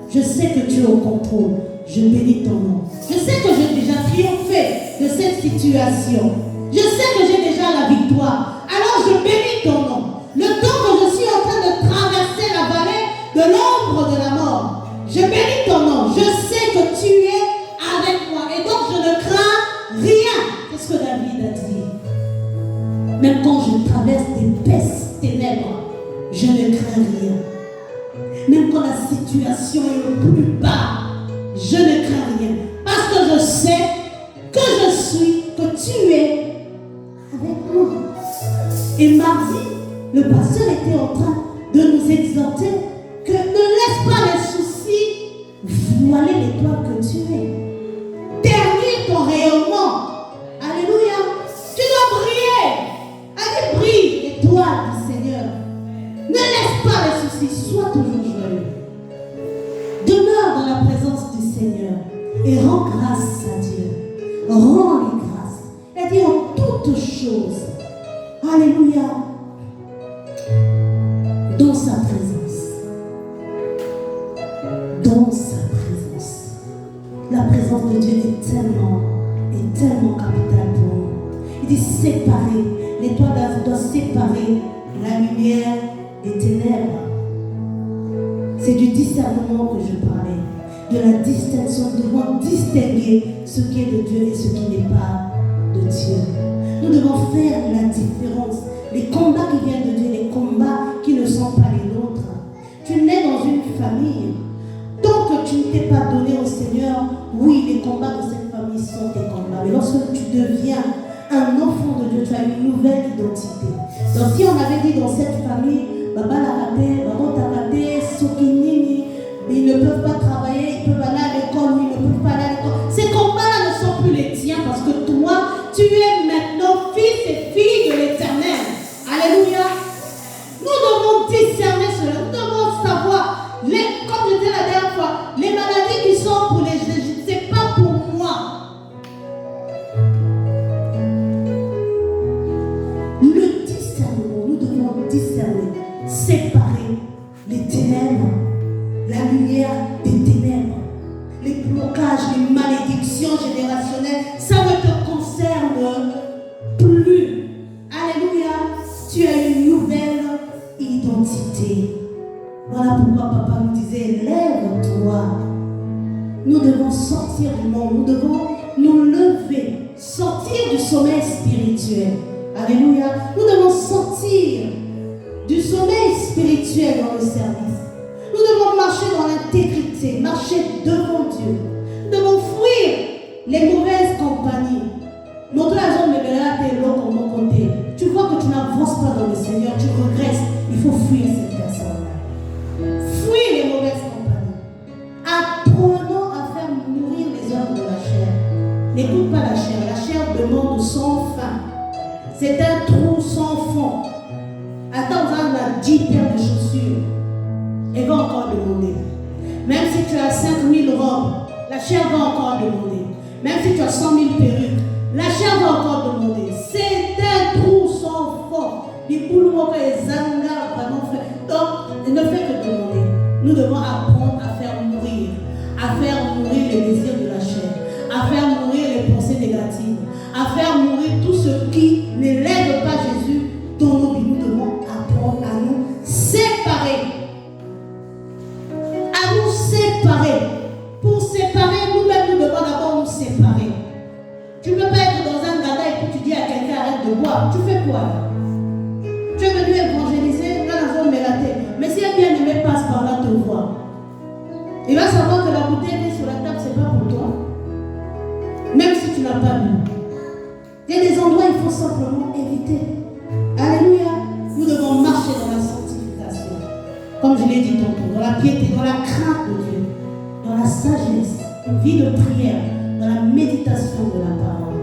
je sais que tu es au contrôle. Je bénis ton nom. Je sais que j'ai déjà triomphé de cette situation. Je sais que j'ai déjà la victoire. Alors je bénis ton nom. Le temps que je suis en train de traverser la vallée de l'ombre de la mort, je bénis ton nom. Je sais que tu es avec moi. Et donc je ne crains rien. C'est ce que David a dit. Même quand je traverse d'épaisses ténèbres, je ne crains rien. Même quand la situation est au plus bas, je ne crains rien. Parce que je sais que je suis, que tu es avec moi. Et mardi, le pasteur était en train de nous exhorter que ne laisse pas les soucis voiler l'étoile que tu es. Ternir ton rayonnement. Alléluia. Tu dois briller. Allez, brille, étoile du Seigneur. Ne laisse pas les soucis. Sois toujours joyeux. Demeure dans la présence du Seigneur et rends grâce à Dieu. Rends-lui grâce. Et dit en toutes choses. Alléluia. Dans sa présence. Dans sa présence. La présence de Dieu est tellement capitale pour nous. Il dit séparer. L'étoile doit séparer la lumière des ténèbres. C'est du discernement que je parlais. De la distinction. Nous devons distinguer ce qui est de Dieu et ce qui n'est pas de Dieu. Nous devons faire la différence. Les combats qui viennent de Dieu, les combats qui ne sont pas les nôtres. Tu nais dans une famille. Tant que tu ne t'es pas donné au Seigneur, oui, les combats de cette famille sont tes combats. Mais lorsque tu deviens un enfant de Dieu, tu as une nouvelle identité. Donc si on avait dit dans cette famille, Baba l'a raté, Baba t'a raté, Sokinini, ils ne peuvent pas travailler, ils peuvent aller à l'école, ou ils ne peuvent pas aller à l'école. Ces combats-là ne sont plus les tiens parce que toi, tu es maintenant fils et fille de l'Éternel. Alléluia. Nous devons discerner cela. Nous devons savoir, comme je disais la dernière fois, les maladies qui sont pour les jésuites, ce n'est pas pour moi. Le discernement, nous devons discerner, séparer les ténèbres, la lumière des ténèbres, les blocages, les malédictions générationnelles, ça ne te concerne plus. Alléluia. Tu as une nouvelle identité. Voilà pourquoi papa nous disait, lève-toi. Nous devons sortir du monde, nous devons nous lever, sortir du sommeil spirituel. Alléluia. Nous devons sortir du sommeil spirituel dans le service. Nous devons marcher dans l'intégrité, marcher devant Dieu. Nous devons fuir les mauvaises compagnies. Tu vois que tu n'avances pas dans le Seigneur, tu regresses. Il faut fuir cette personne-là. Fuir les mauvaises compagnies. Apprenons à faire mourir les œuvres de la chair. N'écoute pas la chair. La chair demande sans fin. C'est un trou sans fond. Attends, on a 10 paires de chaussures. Elle va encore demander. Même si tu as 5000 robes, la chair va encore demander. Même si tu as 100 000 perruques, la chair va encore demander. C'est un trou sans fond. Donc, il ne fait que demander. Nous devons apprendre à faire mourir les désirs de la chair, à faire mourir les pensées négatives, à faire mourir tout ce qui n'élève pas Jésus dans nos vies. Nous devons apprendre à nous séparer. À nous séparer séparer. Pour séparer, nous-mêmes, nous devons d'abord nous séparer. Tu ne peux pas être dans un gada et puis tu dis à quelqu'un arrête de boire. Tu fais quoi là? Tu es venu évangéliser, là dans un mélaté. Mais si un bien-aimé passe par là, te voit, il va savoir que la bouteille qui est sur la table, ce n'est pas pour toi. Même si tu n'as pas bu. Il y a des endroits il faut simplement éviter. Alléluia. Nous devons marcher dans la sanctification. Comme je l'ai dit tantôt, dans la piété, dans la crainte de Dieu, dans la sagesse, une vie de prière, dans la méditation de la parole.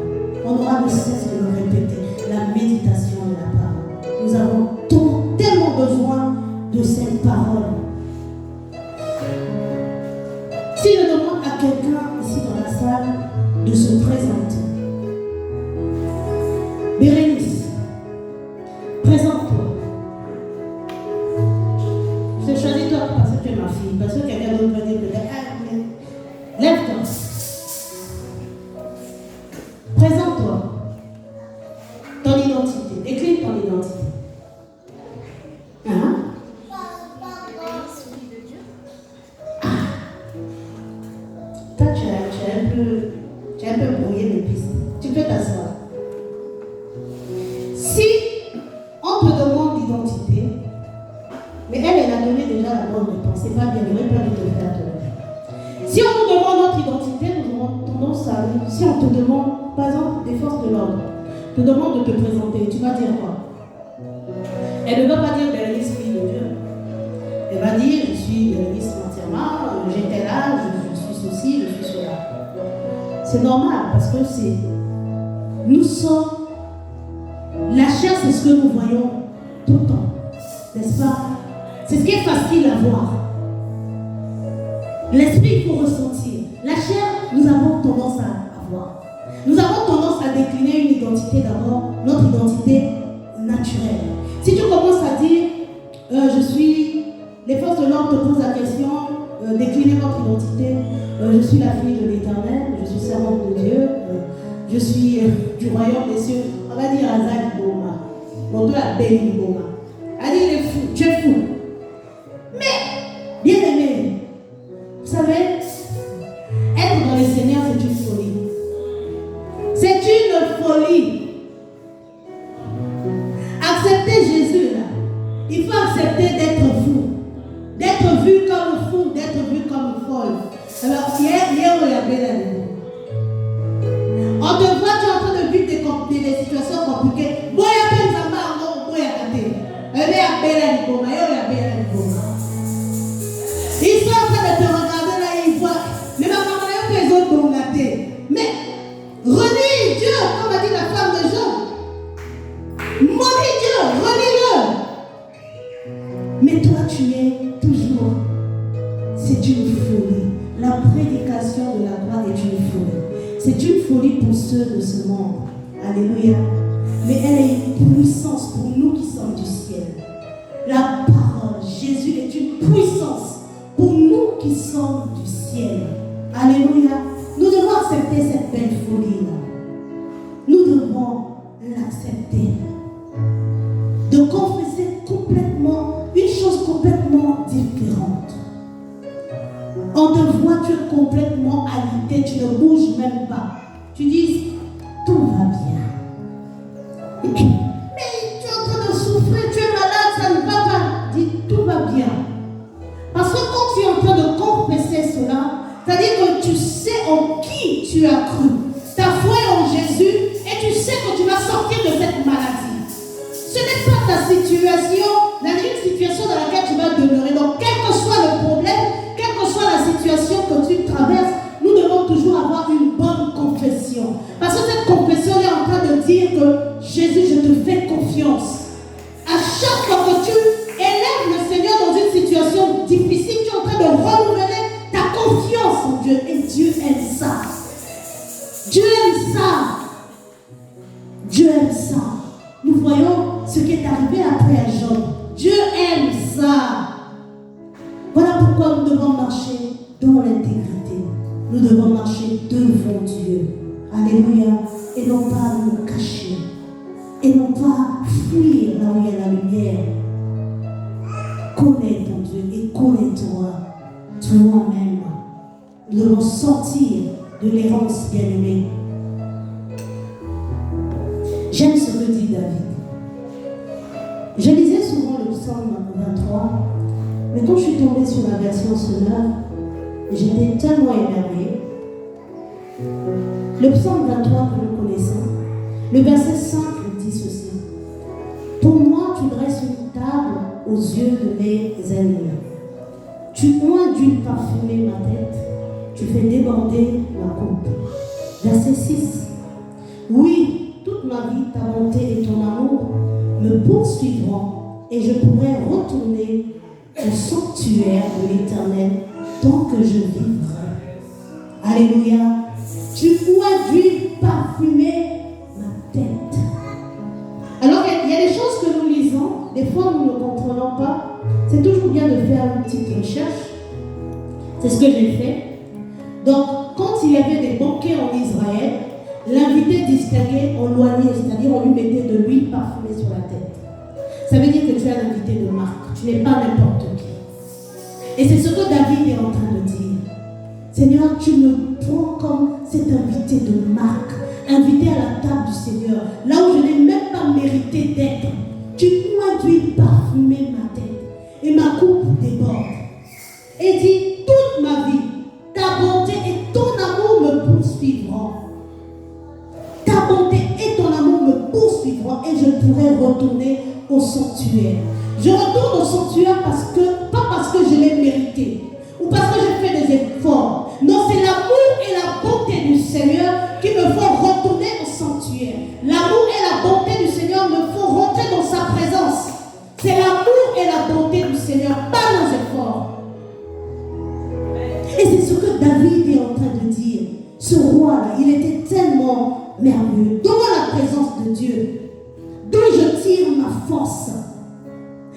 On aura le cesse de le répéter, la méditation de la parole. Nous avons tellement besoin de cette parole. Si je demande à quelqu'un ici dans la salle de se présenter, Bérénice, présente-toi. Je choisis toi parce que tu es ma fille, parce que quelqu'un d'autre va dire peut-être, lève-toi. Présente-toi. Ton identité. Décline ton identité. Hein? Toi, tu es un peu brouillé mes pistes. Tu peux t'asseoir. Si on te demande l'identité, mais elle a donné déjà la bonne réponse, c'est pas bien, il n'aurait pas dû te faire toi. Si on nous demande notre identité, nous avons tendance à, si on te demande, par exemple, des forces de l'ordre, te demande de te présenter, tu vas dire quoi? Elle ne va pas dire Bérénice, fille de Dieu. Elle va dire, je suis Bérénice entièrement, j'étais là, je suis ceci, je suis cela. C'est normal, parce que c'est, nous sommes, la chair, c'est ce que nous voyons tout le temps, n'est-ce pas? C'est ce qui est facile à voir. L'esprit, il faut ressentir. La chair, nous avons tendance à voir. Nous avons tendance à décliner une identité d'abord, notre identité naturelle. Si tu commences à dire, je suis, les forces de l'ordre te posent la question, décliner votre identité, je suis la fille de l'Éternel, je suis servante de Dieu, je suis du royaume des cieux. On va dire Azak Boma. On doit la belle Boma. Elle dit, il est fou, tu es fou. Mais, bien aimé, vous savez, être dans le Seigneur, c'est une folie. C'est une folie. Accepter Jésus, là, il faut accepter d'être fou. D'être vu comme fou, d'être vu comme folle. Alors, hier, on y avait la vie. On te voit, tu es en train de vivre des situations compliquées. Moi, il y a plein de gens qui ils sont en train de te regarder là et ils voient. Mais ma maman, ils ont ton gâté. Mais, relis Dieu, comme a dit la femme de Job. Maudis Dieu, relis-le. Mais toi, tu es toujours. C'est une folie. La prédication de la croix est une folie. C'est une folie pour ceux de ce monde. Alléluia. Mais elle est une puissance pour nous qui sommes du ciel. La parole, Jésus est une puissance pour nous qui sommes du ciel. Alléluia. Nous devons accepter cette belle folie-là. Nous devons l'accepter. De confesser complètement une chose complètement différente. On te voit, tu es complètement alité, tu ne bouges même pas. Tu dis, tout va bien. Mais tu es en train de souffrir, tu es malade, ça ne va pas. Dis, tout va bien. Parce que quand tu es en train de confesser cela, c'est-à-dire que tu sais en qui tu as cru. Ta foi est en Jésus et tu sais que tu vas sortir de cette maladie. Ce n'est pas ta situation, une situation dans laquelle tu vas demeurer. Donc, quel que soit le problème, quelle que soit la situation que tu traverses, nous devons toujours avoir une bonne confession. Parce que cette confession est en train de dire que Jésus, je te fais confiance. À chaque fois que tu élèves le Seigneur dans une situation difficile, tu es en train de renouveler ta confiance en Dieu. Et Dieu aime ça. Dieu aime ça. Dieu aime ça. Nous voyons ce qui est arrivé après à Job. Dieu aime ça. Voilà pourquoi nous devons marcher dans l'intégrité. Nous devons marcher devant Dieu. Alléluia. Et non pas nous cacher. Et non pas fuir là où il y a la lumière. Connais ton Dieu et connais-toi. soi-même. Nous devons sortir de l'errance bien-aimée. J'aime ce que dit David. Je lisais souvent le psaume 23, mais quand je suis tombée sur la version sonore, j'étais tellement émerveillée. Le psaume 23 que nous connaissons, le verset 5 dit ceci. Pour moi, tu dresses une table aux yeux de mes ennemis. Tu oins d'huile parfumée ma tête, tu fais déborder ma coupe. Verset 6. Oui, toute ma vie, ta bonté et ton amour me poursuivront et je pourrai retourner au sanctuaire de l'Éternel tant que je vivrai. Alléluia. Tu oins d'huile parfumée ma tête. Alors, il y a des choses que nous lisons, des fois nous ne comprenons pas. C'est toujours bien de faire une petite recherche. C'est ce que j'ai fait. Donc, quand il y avait des banquets en Israël, l'invité distingué, on loignait, c'est-à-dire on lui mettait de l'huile parfumée sur la tête. Ça veut dire que tu es un invité de marque. Tu n'es pas n'importe qui. Et c'est ce que David est en train de dire. Seigneur, tu me prends comme cet invité de marque, invité à la table du Seigneur, là où je n'ai même pas mérité d'être. Tu oins d'huile parfumée ma tête et ma coupe déborde. Et dit, toute ma vie, ta bonté et ton amour me poursuivront. Ta bonté et ton amour me poursuivront et je pourrai retourner au sanctuaire. Je retourne au sanctuaire pas parce que je l'ai mérité ou parce que j'ai fait des efforts. Non, c'est l'amour et la bonté du Seigneur qui me font retourner au sanctuaire. L'amour et la bonté du Seigneur me font rentrer dans sa présence. C'est l'amour et la bonté du Seigneur, pas nos efforts. Et c'est ce que David est en train de dire. Ce roi-là, il était tellement merveilleux. Dans la présence de Dieu, d'où je tire ma force.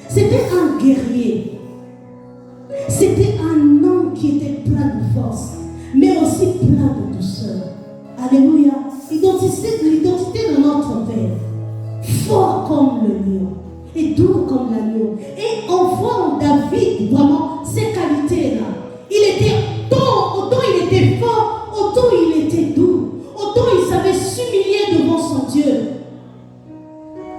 C'était un guerrier. C'était un homme qui était plein de force, mais aussi plein de douceur. Alléluia. L'identité de notre Père. Fort comme le lion et doux comme l'agneau. Et on voit en David vraiment ces qualités-là. Autant il était fort, autant il était doux, autant il savait s'humilier devant son Dieu.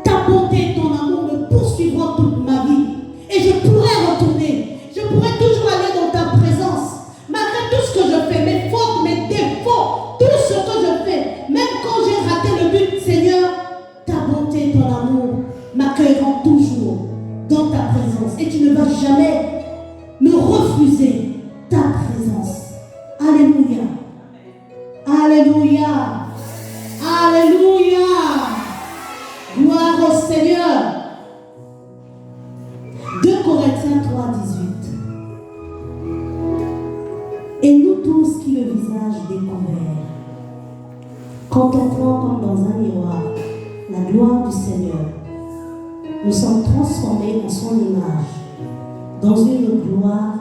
Ta bonté et ton amour me poursuivront toute ma vie. Et je pourrai retourner. Je pourrai toujours aller dans ta présence. Malgré tout ce que je fais, mes fautes, mes défauts, tout ce que je fais, même quand j'ai raté le but, Seigneur, ta bonté et ton amour m'accueilleront toujours dans ta présence. Et tu ne vas jamais me refuser ta présence. Alléluia. Alléluia. Alléluia. Gloire au Seigneur. 2 Corinthiens 3, 18. Et nous tous qui le visage découvert, contemplant comme dans un miroir la gloire du Seigneur, nous sommes transformés en son image, dans une gloire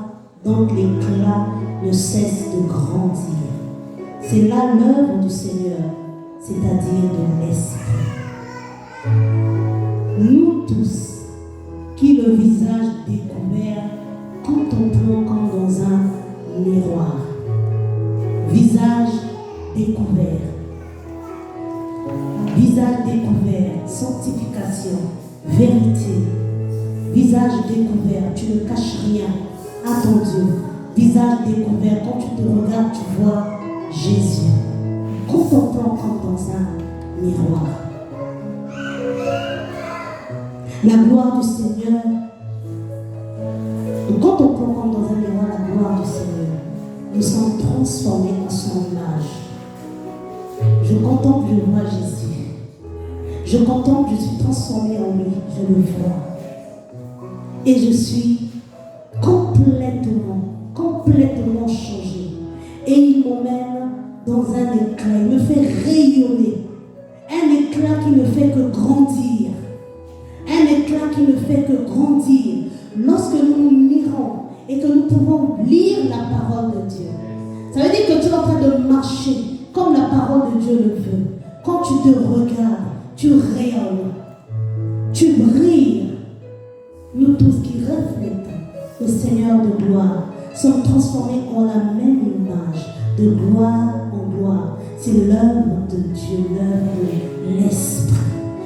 dont l'éclat ne cesse de grandir. C'est là l'œuvre du Seigneur, c'est-à-dire de l'Esprit. Nous tous, qui le visage découvert, contemplons comme dans un miroir. Visage découvert. Visage découvert, sanctification, vérité. Visage découvert, tu ne caches rien à ton Dieu. Visage découvert, quand tu te regardes, tu vois Jésus. Contemplant comme dans un miroir. La gloire du Seigneur. Nous contemplons comme dans un miroir la gloire du Seigneur. Nous sommes transformés en son image. Je contemple, je vois Jésus. Je contemple, je suis transformé en lui. Je le vois. Et je suis complètement changé. Et il m'emmène dans un éclat. Il me fait rayonner. Un éclat qui ne fait que grandir. Un éclat qui ne fait que grandir. Lorsque nous lirons et que nous pouvons lire la parole de Dieu. Ça veut dire que tu es en train de marcher comme la parole de Dieu le veut. Quand tu te regardes, tu rayonnes. Tu brilles. Nous tous qui reflétons le Seigneur de gloire. sommes transformés en la même image, de gloire en gloire. C'est l'œuvre de Dieu, l'œuvre de l'Esprit.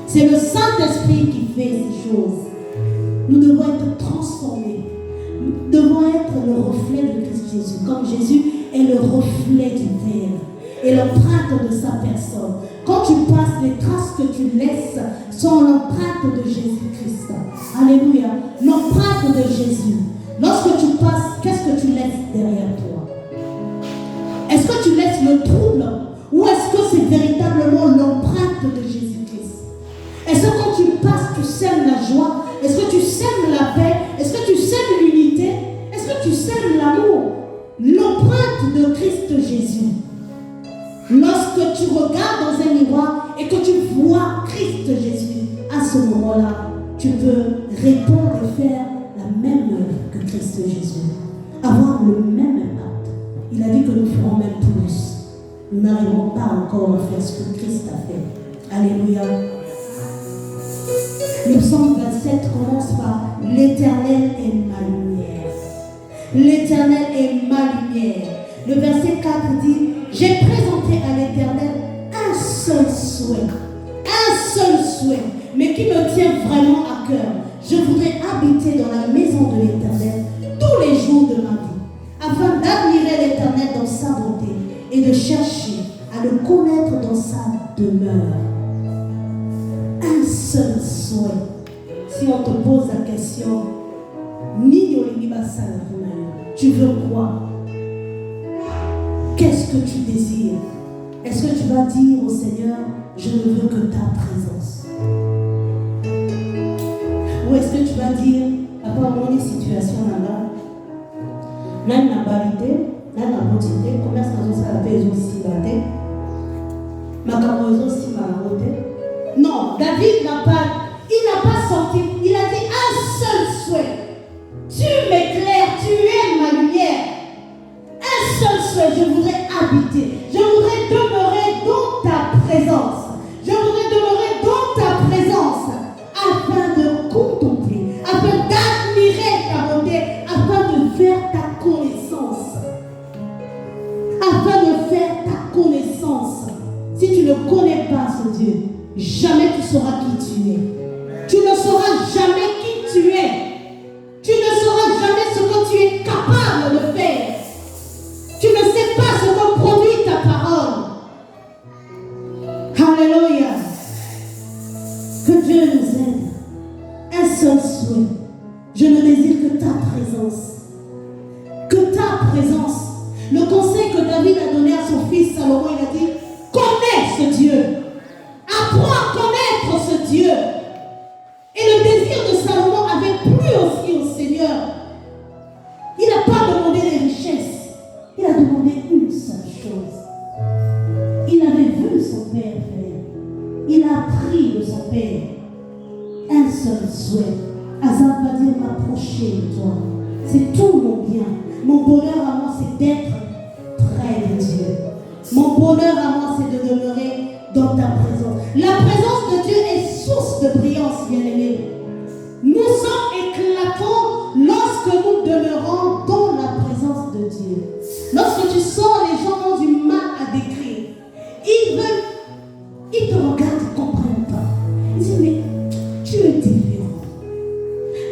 C'est le Saint-Esprit qui fait ces choses. Nous devons être transformés. Nous devons être le reflet de Christ Jésus, comme Jésus est le reflet du Père et l'empreinte de sa personne. Quand tu passes, les traces que tu laisses sont l'empreinte de Jésus-Christ. Alléluia. L'empreinte de Jésus. Lorsque tu passes, qu'est-ce que tu laisses derrière toi? Est-ce que tu laisses le trouble ou est-ce que c'est véritablement l'empreinte de Jésus-Christ? Est-ce que quand tu passes, tu sèmes la joie? Est-ce que tu sèmes la paix? Est-ce que tu sèmes l'unité? Est-ce que tu sèmes l'amour? L'empreinte de Christ Jésus. Lorsque tu regardes dans un miroir et que tu vois Christ Jésus, à ce moment-là, tu peux répondre et faire la même œuvre que Christ Jésus. Avoir le même impact. Il a dit que nous ferons même plus. Nous n'arrivons pas encore à faire ce que Christ a fait. Alléluia. Le psaume 27 commence par « L'Éternel est ma lumière. L'Éternel est ma lumière. » Le verset 4 dit « J'ai présenté à l'Éternel un seul souhait, mais qui me tient vraiment à cœur. Je voudrais habiter dans la maison de l'Éternel tous les jours de ma vie, afin d'admirer l'Éternel dans sa bonté et de chercher à le connaître dans sa demeure. » Un seul souhait. Si on te pose la question, tu veux quoi? Qu'est-ce que tu désires? Est-ce que tu vas dire au Seigneur, je ne veux que ta présence? Ou est-ce que tu vas dire, à part mon situation là-bas, là, il n'a pas l'idée, là, il n'a pas d'idée, commerce dans sa paix, ils ont aussi battu, ma camoison aussi m'a raconté. Non, David n'a pas sorti, il a dit un seul souhait. Tu m'éclaires, tu es ma lumière. Un seul souhait, je voudrais habiter. Je voudrais demeurer dans ta présence. Je voudrais demeurer dans ta présence afin de contempler, afin d'admirer ta beauté, afin de faire ta connaissance. Afin de faire ta connaissance. Si tu ne connais pas ce Dieu, jamais tu sauras qui tu es. Tu ne sauras jamais qui tu es. Tu ne sauras jamais ce que tu es capable de faire. Tu ne sais pas ce que produit ta parole. Alléluia. Que Dieu nous aide. Un seul souhait. Je ne désire que ta présence. Que ta présence. Le conseil que David a donné à son fils Salomon, il a dit, connais ce Dieu. Apprends à connaître ce Dieu. Et le désir de Salomon avait plu aussi au Seigneur. Il n'a pas demandé des richesses. Il a demandé une seule chose. Il avait vu son père faire. Il a appris de son père. Un seul souhait. Azar va dire m'approcher de toi. C'est tout mon bien. Mon bonheur à moi, c'est d'être près de Dieu. Mon bonheur à moi, c'est de demeurer dans ta présence. La présence de Dieu est source de brillance, bien-aimés. Nous sommes éclatants lorsque nous demeurons dans la présence de Dieu. Lorsque tu sors, les gens ont du mal à décrire. Ils te regardent, ils ne comprennent pas. Ils disent, mais tu es différent.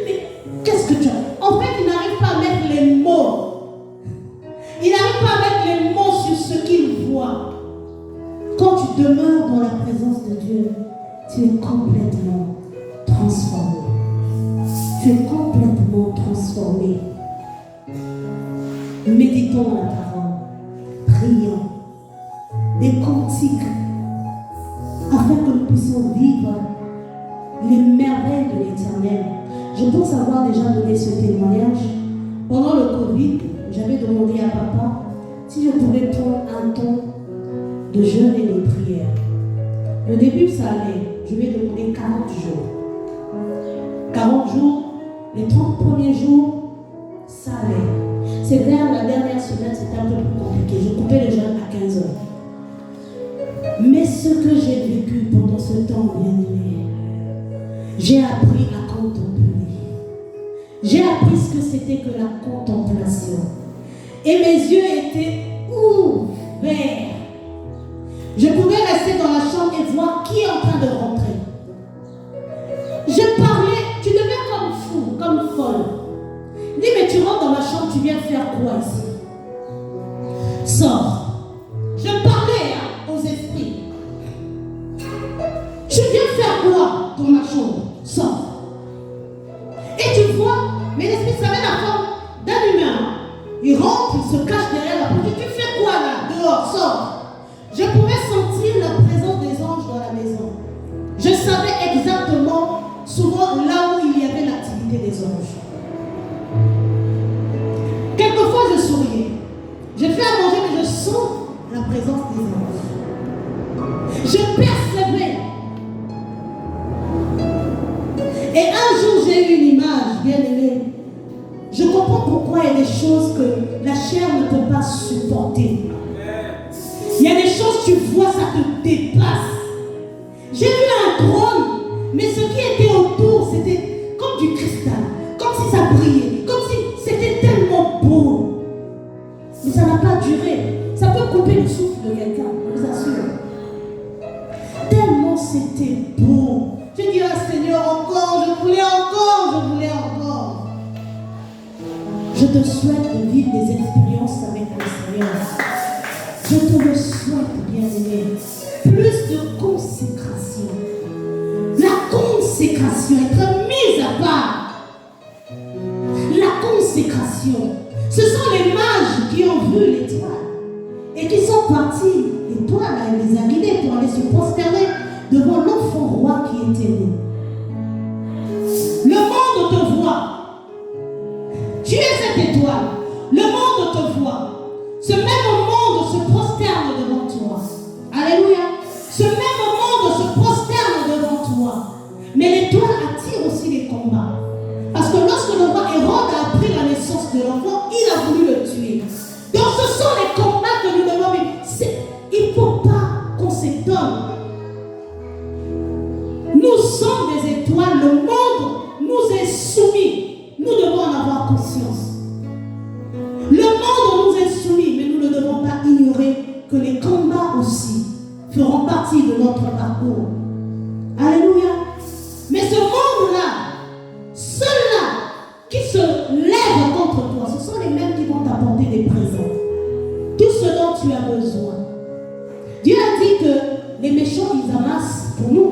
Mais qu'est-ce que tu as? En fait, ils n'arrivent pas à mettre les mots. Ils n'arrivent pas à mettre les mots sur ce qu'ils voient. Quand tu demeures dans la présence de Dieu, tu es complètement transformé. Tu es complètement transformé. Méditons la parole, prions, des cantiques, afin que nous puissions vivre les merveilles de l'Éternel. Je pense avoir déjà donné ce témoignage. Pendant le Covid, j'avais demandé à papa si je pouvais prendre un temps de jeûne et de prière. Le début, ça allait. Je lui ai demandé 40 jours. 40 jours, les 30 premiers jours, ça allait. C'est vers la dernière semaine, c'était un peu plus compliqué. Je coupais le jeûne à 15 heures. Mais ce que j'ai vécu pendant ce temps, bien-aimé, j'ai appris à contempler. J'ai appris ce que c'était que la contemplation. Et mes yeux étaient ouverts. Je pouvais rester dans la chambre et voir qui est en train de rentrer. Je parlais, tu deviens comme fou, comme folle. Il dit, mais tu rentres dans ma chambre, tu viens faire quoi ici? Sors. Je parlais aux esprits. Tu viens faire quoi dans ma chambre? Sors. Et tu vois, mais l'esprit, ça met la forme d'un humain. Il rentre, il se cache derrière la porte. Tu fais quoi là? Dehors, sors. Je pouvais sentir la présence des anges dans la maison. Je savais exactement, souvent, là où il y avait l'activité des anges. Quelquefois, je souriais. Je fais à manger, mais je sens la présence des anges. Je percevais. Et un jour, j'ai eu une image, bien aimée. Je comprends pourquoi il y a des choses que la chair ne peut pas supporter. Il y a des choses, tu vois, ça te dépasse. J'ai vu un trône, mais ce qui était autour, c'était comme du cristal, comme si ça brillait, comme si c'était tellement beau. Mais ça n'a pas duré. Ça peut couper le souffle de quelqu'un, je vous assure. Tellement c'était beau. Je dis, ah Seigneur, encore, je voulais encore, je voulais encore. Je te souhaite de vivre des expériences avec le Seigneur. Je te le souhaite, bien-aimé. Plus de consécration. La consécration, être mise à part. La consécration. Ce sont les mages qui ont vu l'étoile et qui sont partis. L'étoile, elle les a guidés pour aller se prosterner devant l'enfant roi qui était né. Le monde te voit. Tu es cette étoile. Le monde te voit. Ce même monde se prosterne devant toi. Alléluia. Ce même monde se prosterne devant toi. Mais l'étoile attire aussi les combats. Parce que lorsque le roi Hérode a appris la naissance de l'enfant, il a voulu le tuer. Donc ce sont les combats que nous devons vivre. Il ne faut pas qu'on s'étonne. Nous sommes des étoiles. Le monde nous est soumis. Nous devons en avoir conscience. Le monde nous est soumis, mais nous ne devons pas ignorer que les combats aussi feront partie de notre parcours. Alléluia. Mais ce monde-là, ceux-là qui se lèvent contre toi, ce sont les mêmes qui vont t'apporter des présents. Tout ce dont tu as besoin. Dieu a dit que les méchants, ils amassent pour nous.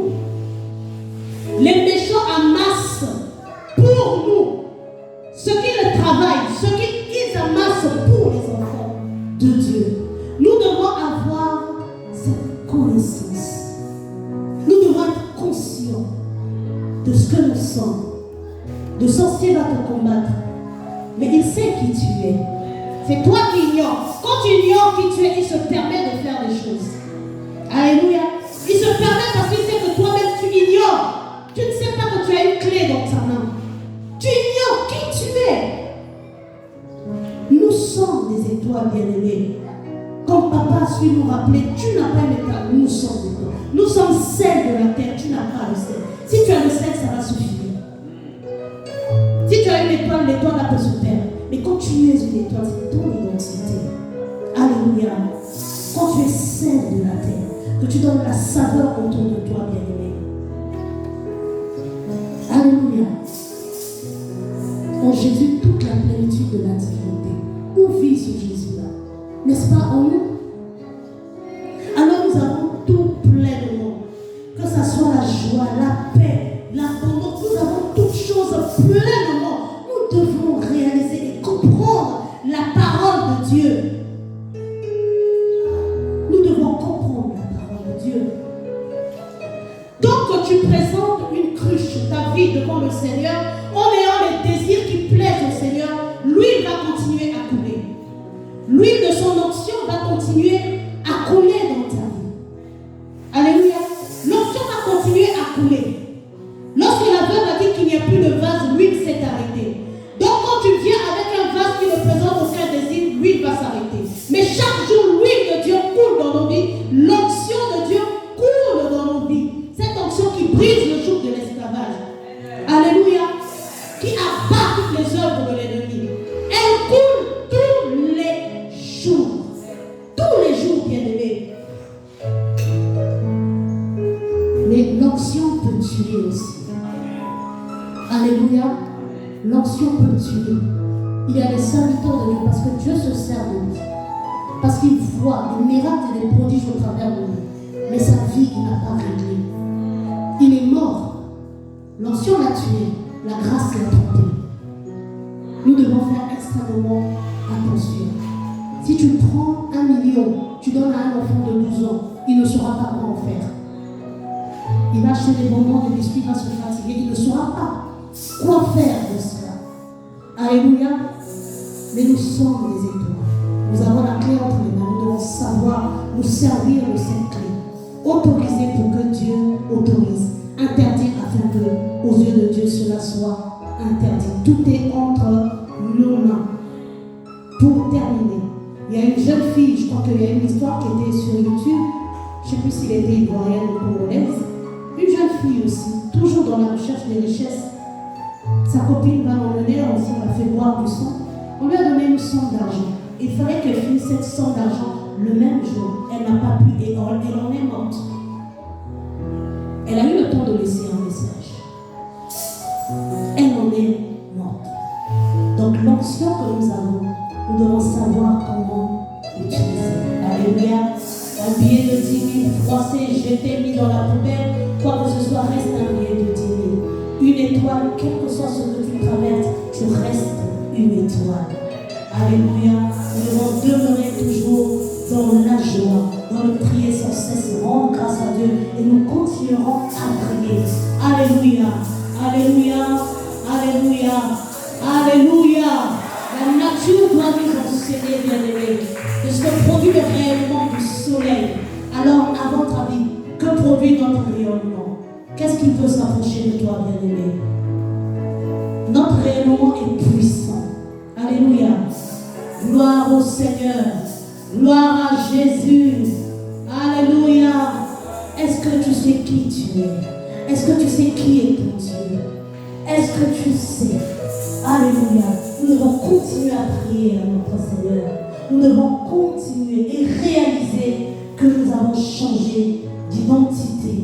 Les méchants amassent pour nous. Ceux qui le travaillent, ceux qui ils amassent pour les enfants de Dieu. Nous devons avoir cette connaissance. Nous devons être conscients de ce que nous sommes. Le sorcier va te combattre, mais il sait qui tu es. C'est toi qui ignores. Quand tu ignores qui tu es, il se permet de faire des choses. Alléluia. Il se permet parce qu'il sait que toi-même tu ignores. Tu ne sais pas que tu as une clé dans ta main. Tu ignores qui tu es. Nous sommes des étoiles bien-aimées. Comme papa a su nous rappeler, tu n'as pas une étoile, nous sommes des étoiles. Nous sommes celles de la terre, tu n'as pas le sel. Si tu as le sel, ça va suffire. Si tu as une étoile, l'étoile peut se perdre. Mais quand tu es une étoile, c'est ton identité. Alléluia. Quand tu es celle de la terre, que tu donnes la saveur autour de toi, bien-aimé. Alléluia. En Jésus, toute la plénitude de la divinité. Où vit ce Jésus-là? N'est-ce pas en nous? Alors nous avons tout pleinement. Que ce soit la joie, la paix, l'abondance, nous avons toutes choses pleinement. Nous devons réaliser et comprendre la parole de Dieu. Nous devons comprendre la parole de Dieu. Donc que tu présentes une cruche, ta vie devant le Seigneur, en ayant les désirs qui plaisent au Seigneur, l'huile va continuer à couler. L'huile de son onction va continuer à couler dans ta vie. Alléluia. L'onction va continuer à couler. Lorsque la veuve a dit qu'il n'y a plus de vase, l'huile s'est arrêtée. Donc quand tu viens avec un vase qui ne présente aucun désir, l'huile va s'arrêter. Mais chaque jour, l'huile de Dieu coule dans nos vies. L'onction de Dieu coule dans nos vies. Cette onction qui brise le joug de l'esclavage. Alléluia. Qui abat toutes les œuvres de l'ennemi. Elle coule tous les Dieu. Il y a des serviteurs de Dieu parce que Dieu se sert de lui. Parce qu'il voit des miracles et des prodiges au travers de lui. Mais sa vie, il n'a pas réglé. Il est mort. L'ancien l'a tué. La grâce l'a trompé. Nous devons faire extrêmement attention. Si tu prends 1 million, tu donnes à un enfant de 12 ans, il ne saura pas quoi en faire. Il va acheter des bonbons, des biscuits, il va se fatiguer, il ne saura pas quoi faire de cela. Alléluia. Mais nous sommes des étoiles. Nous avons la clé entre les mains. Nous devons savoir nous servir de cette clé. Autoriser pour que Dieu autorise. Interdire afin que, aux yeux de Dieu, cela soit interdit. Tout est entre nos mains. Pour terminer, il y a une jeune fille, je crois qu'il y a une histoire qui était sur YouTube. Je ne sais plus s'il était ivoirienne ou congolaise. Une jeune fille aussi, toujours dans la recherche des richesses. Sa copine va l'emmener, on l'a fait boire du sang. On lui a donné une somme d'argent. Il fallait qu'elle finisse cette somme d'argent le même jour. Elle n'a pas pu et elle en est morte. Elle a eu le temps de laisser un message. Elle en est morte. Donc l'ancien que nous avons, nous devons savoir comment l'utiliser. Alléluia. Un billet de 10 000 froissé, jeté, mis dans la poubelle, quoi que ce soit, reste un billet de 10 000. Une étoile, quel que soit ce que tu traverses, tu restes une étoile. Alléluia. Nous devons demeurer toujours dans la joie, dans le prier sans cesse, rendre grâce à Dieu et nous continuerons à prier. Alléluia. Alléluia. Alléluia. Alléluia. La nature doit nous enseigner, bien-aimés, de ce que produit le rayonnement du soleil. Alors, à votre avis, que produit notre rayonnement? Qu'est-ce qui peut s'approcher de toi, bien-aimé? Notre rayonnement est puissant. Alléluia. Gloire au Seigneur. Gloire à Jésus. Alléluia. Est-ce que tu sais qui tu es? Est-ce que tu sais qui est ton Dieu? Est-ce que tu sais? Alléluia. Nous devons continuer à prier à notre Seigneur. Nous devons continuer et réaliser que nous avons changé d'identité.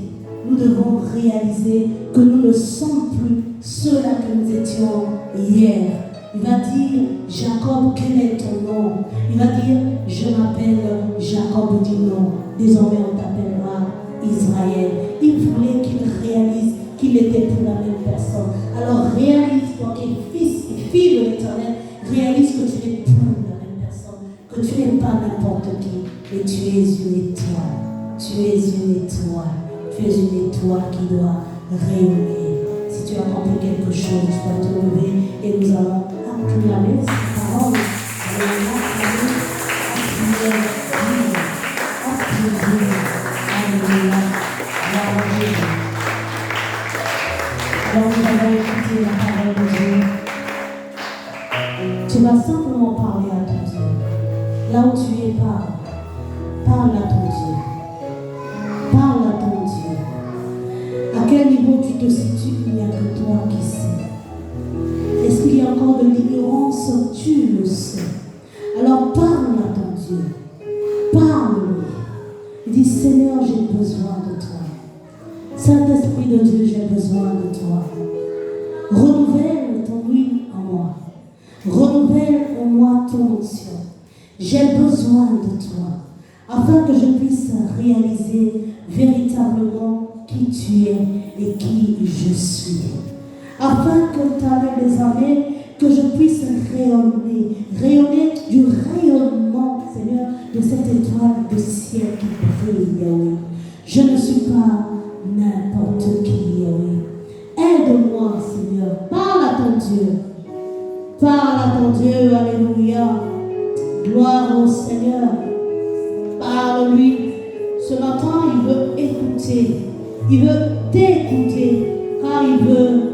Nous devons réaliser que nous ne sommes plus ceux-là que nous étions hier. Il va dire, Jacob, quel est ton nom? Il va dire, je m'appelle Jacob, dit non. Désormais, on t'appellera Israël. Il voulait qu'il réalise qu'il n'était plus la même personne. Alors réalise, toi qui es fils et fille de l'Éternel, réalise que tu n'es plus la même personne, que tu n'es pas n'importe qui, mais tu es une étoile. Tu es une étoile. Tu es une étoile qui doit rayonner. Si tu as compris quelque chose, tu dois te lever et nous allons acclamer cette parole. Alléluia. Alors nous allons écouter la parole de Dieu. Tu vas simplement parler à ton Dieu. Là où tu es, parle à ton Dieu. Parle à ton Dieu. À quel niveau tu te situes, il n'y a que toi qui sais. Est-ce qu'il y a encore de l'ignorance? Tu le sais. Alors parle à ton Dieu. Parle-lui. Dis, Seigneur, j'ai besoin de toi. Saint-Esprit de Dieu, j'ai besoin de toi. Renouvelle ton huile en moi. Renouvelle en moi ton onction. J'ai besoin de toi, afin que je puisse réaliser véritablement qui tu es et qui je suis. Afin que tu aies des années, que je puisse rayonner du rayonnement, Seigneur, de cette étoile de ciel qui brille, Yahweh. Je ne suis pas n'importe qui, Yahweh. Aide-moi, Seigneur. Parle à ton Dieu. Parle à ton Dieu. Alléluia. Gloire au Seigneur. Parle-lui. Ce matin, il veut écouter. Il veut t'écouter. Car il veut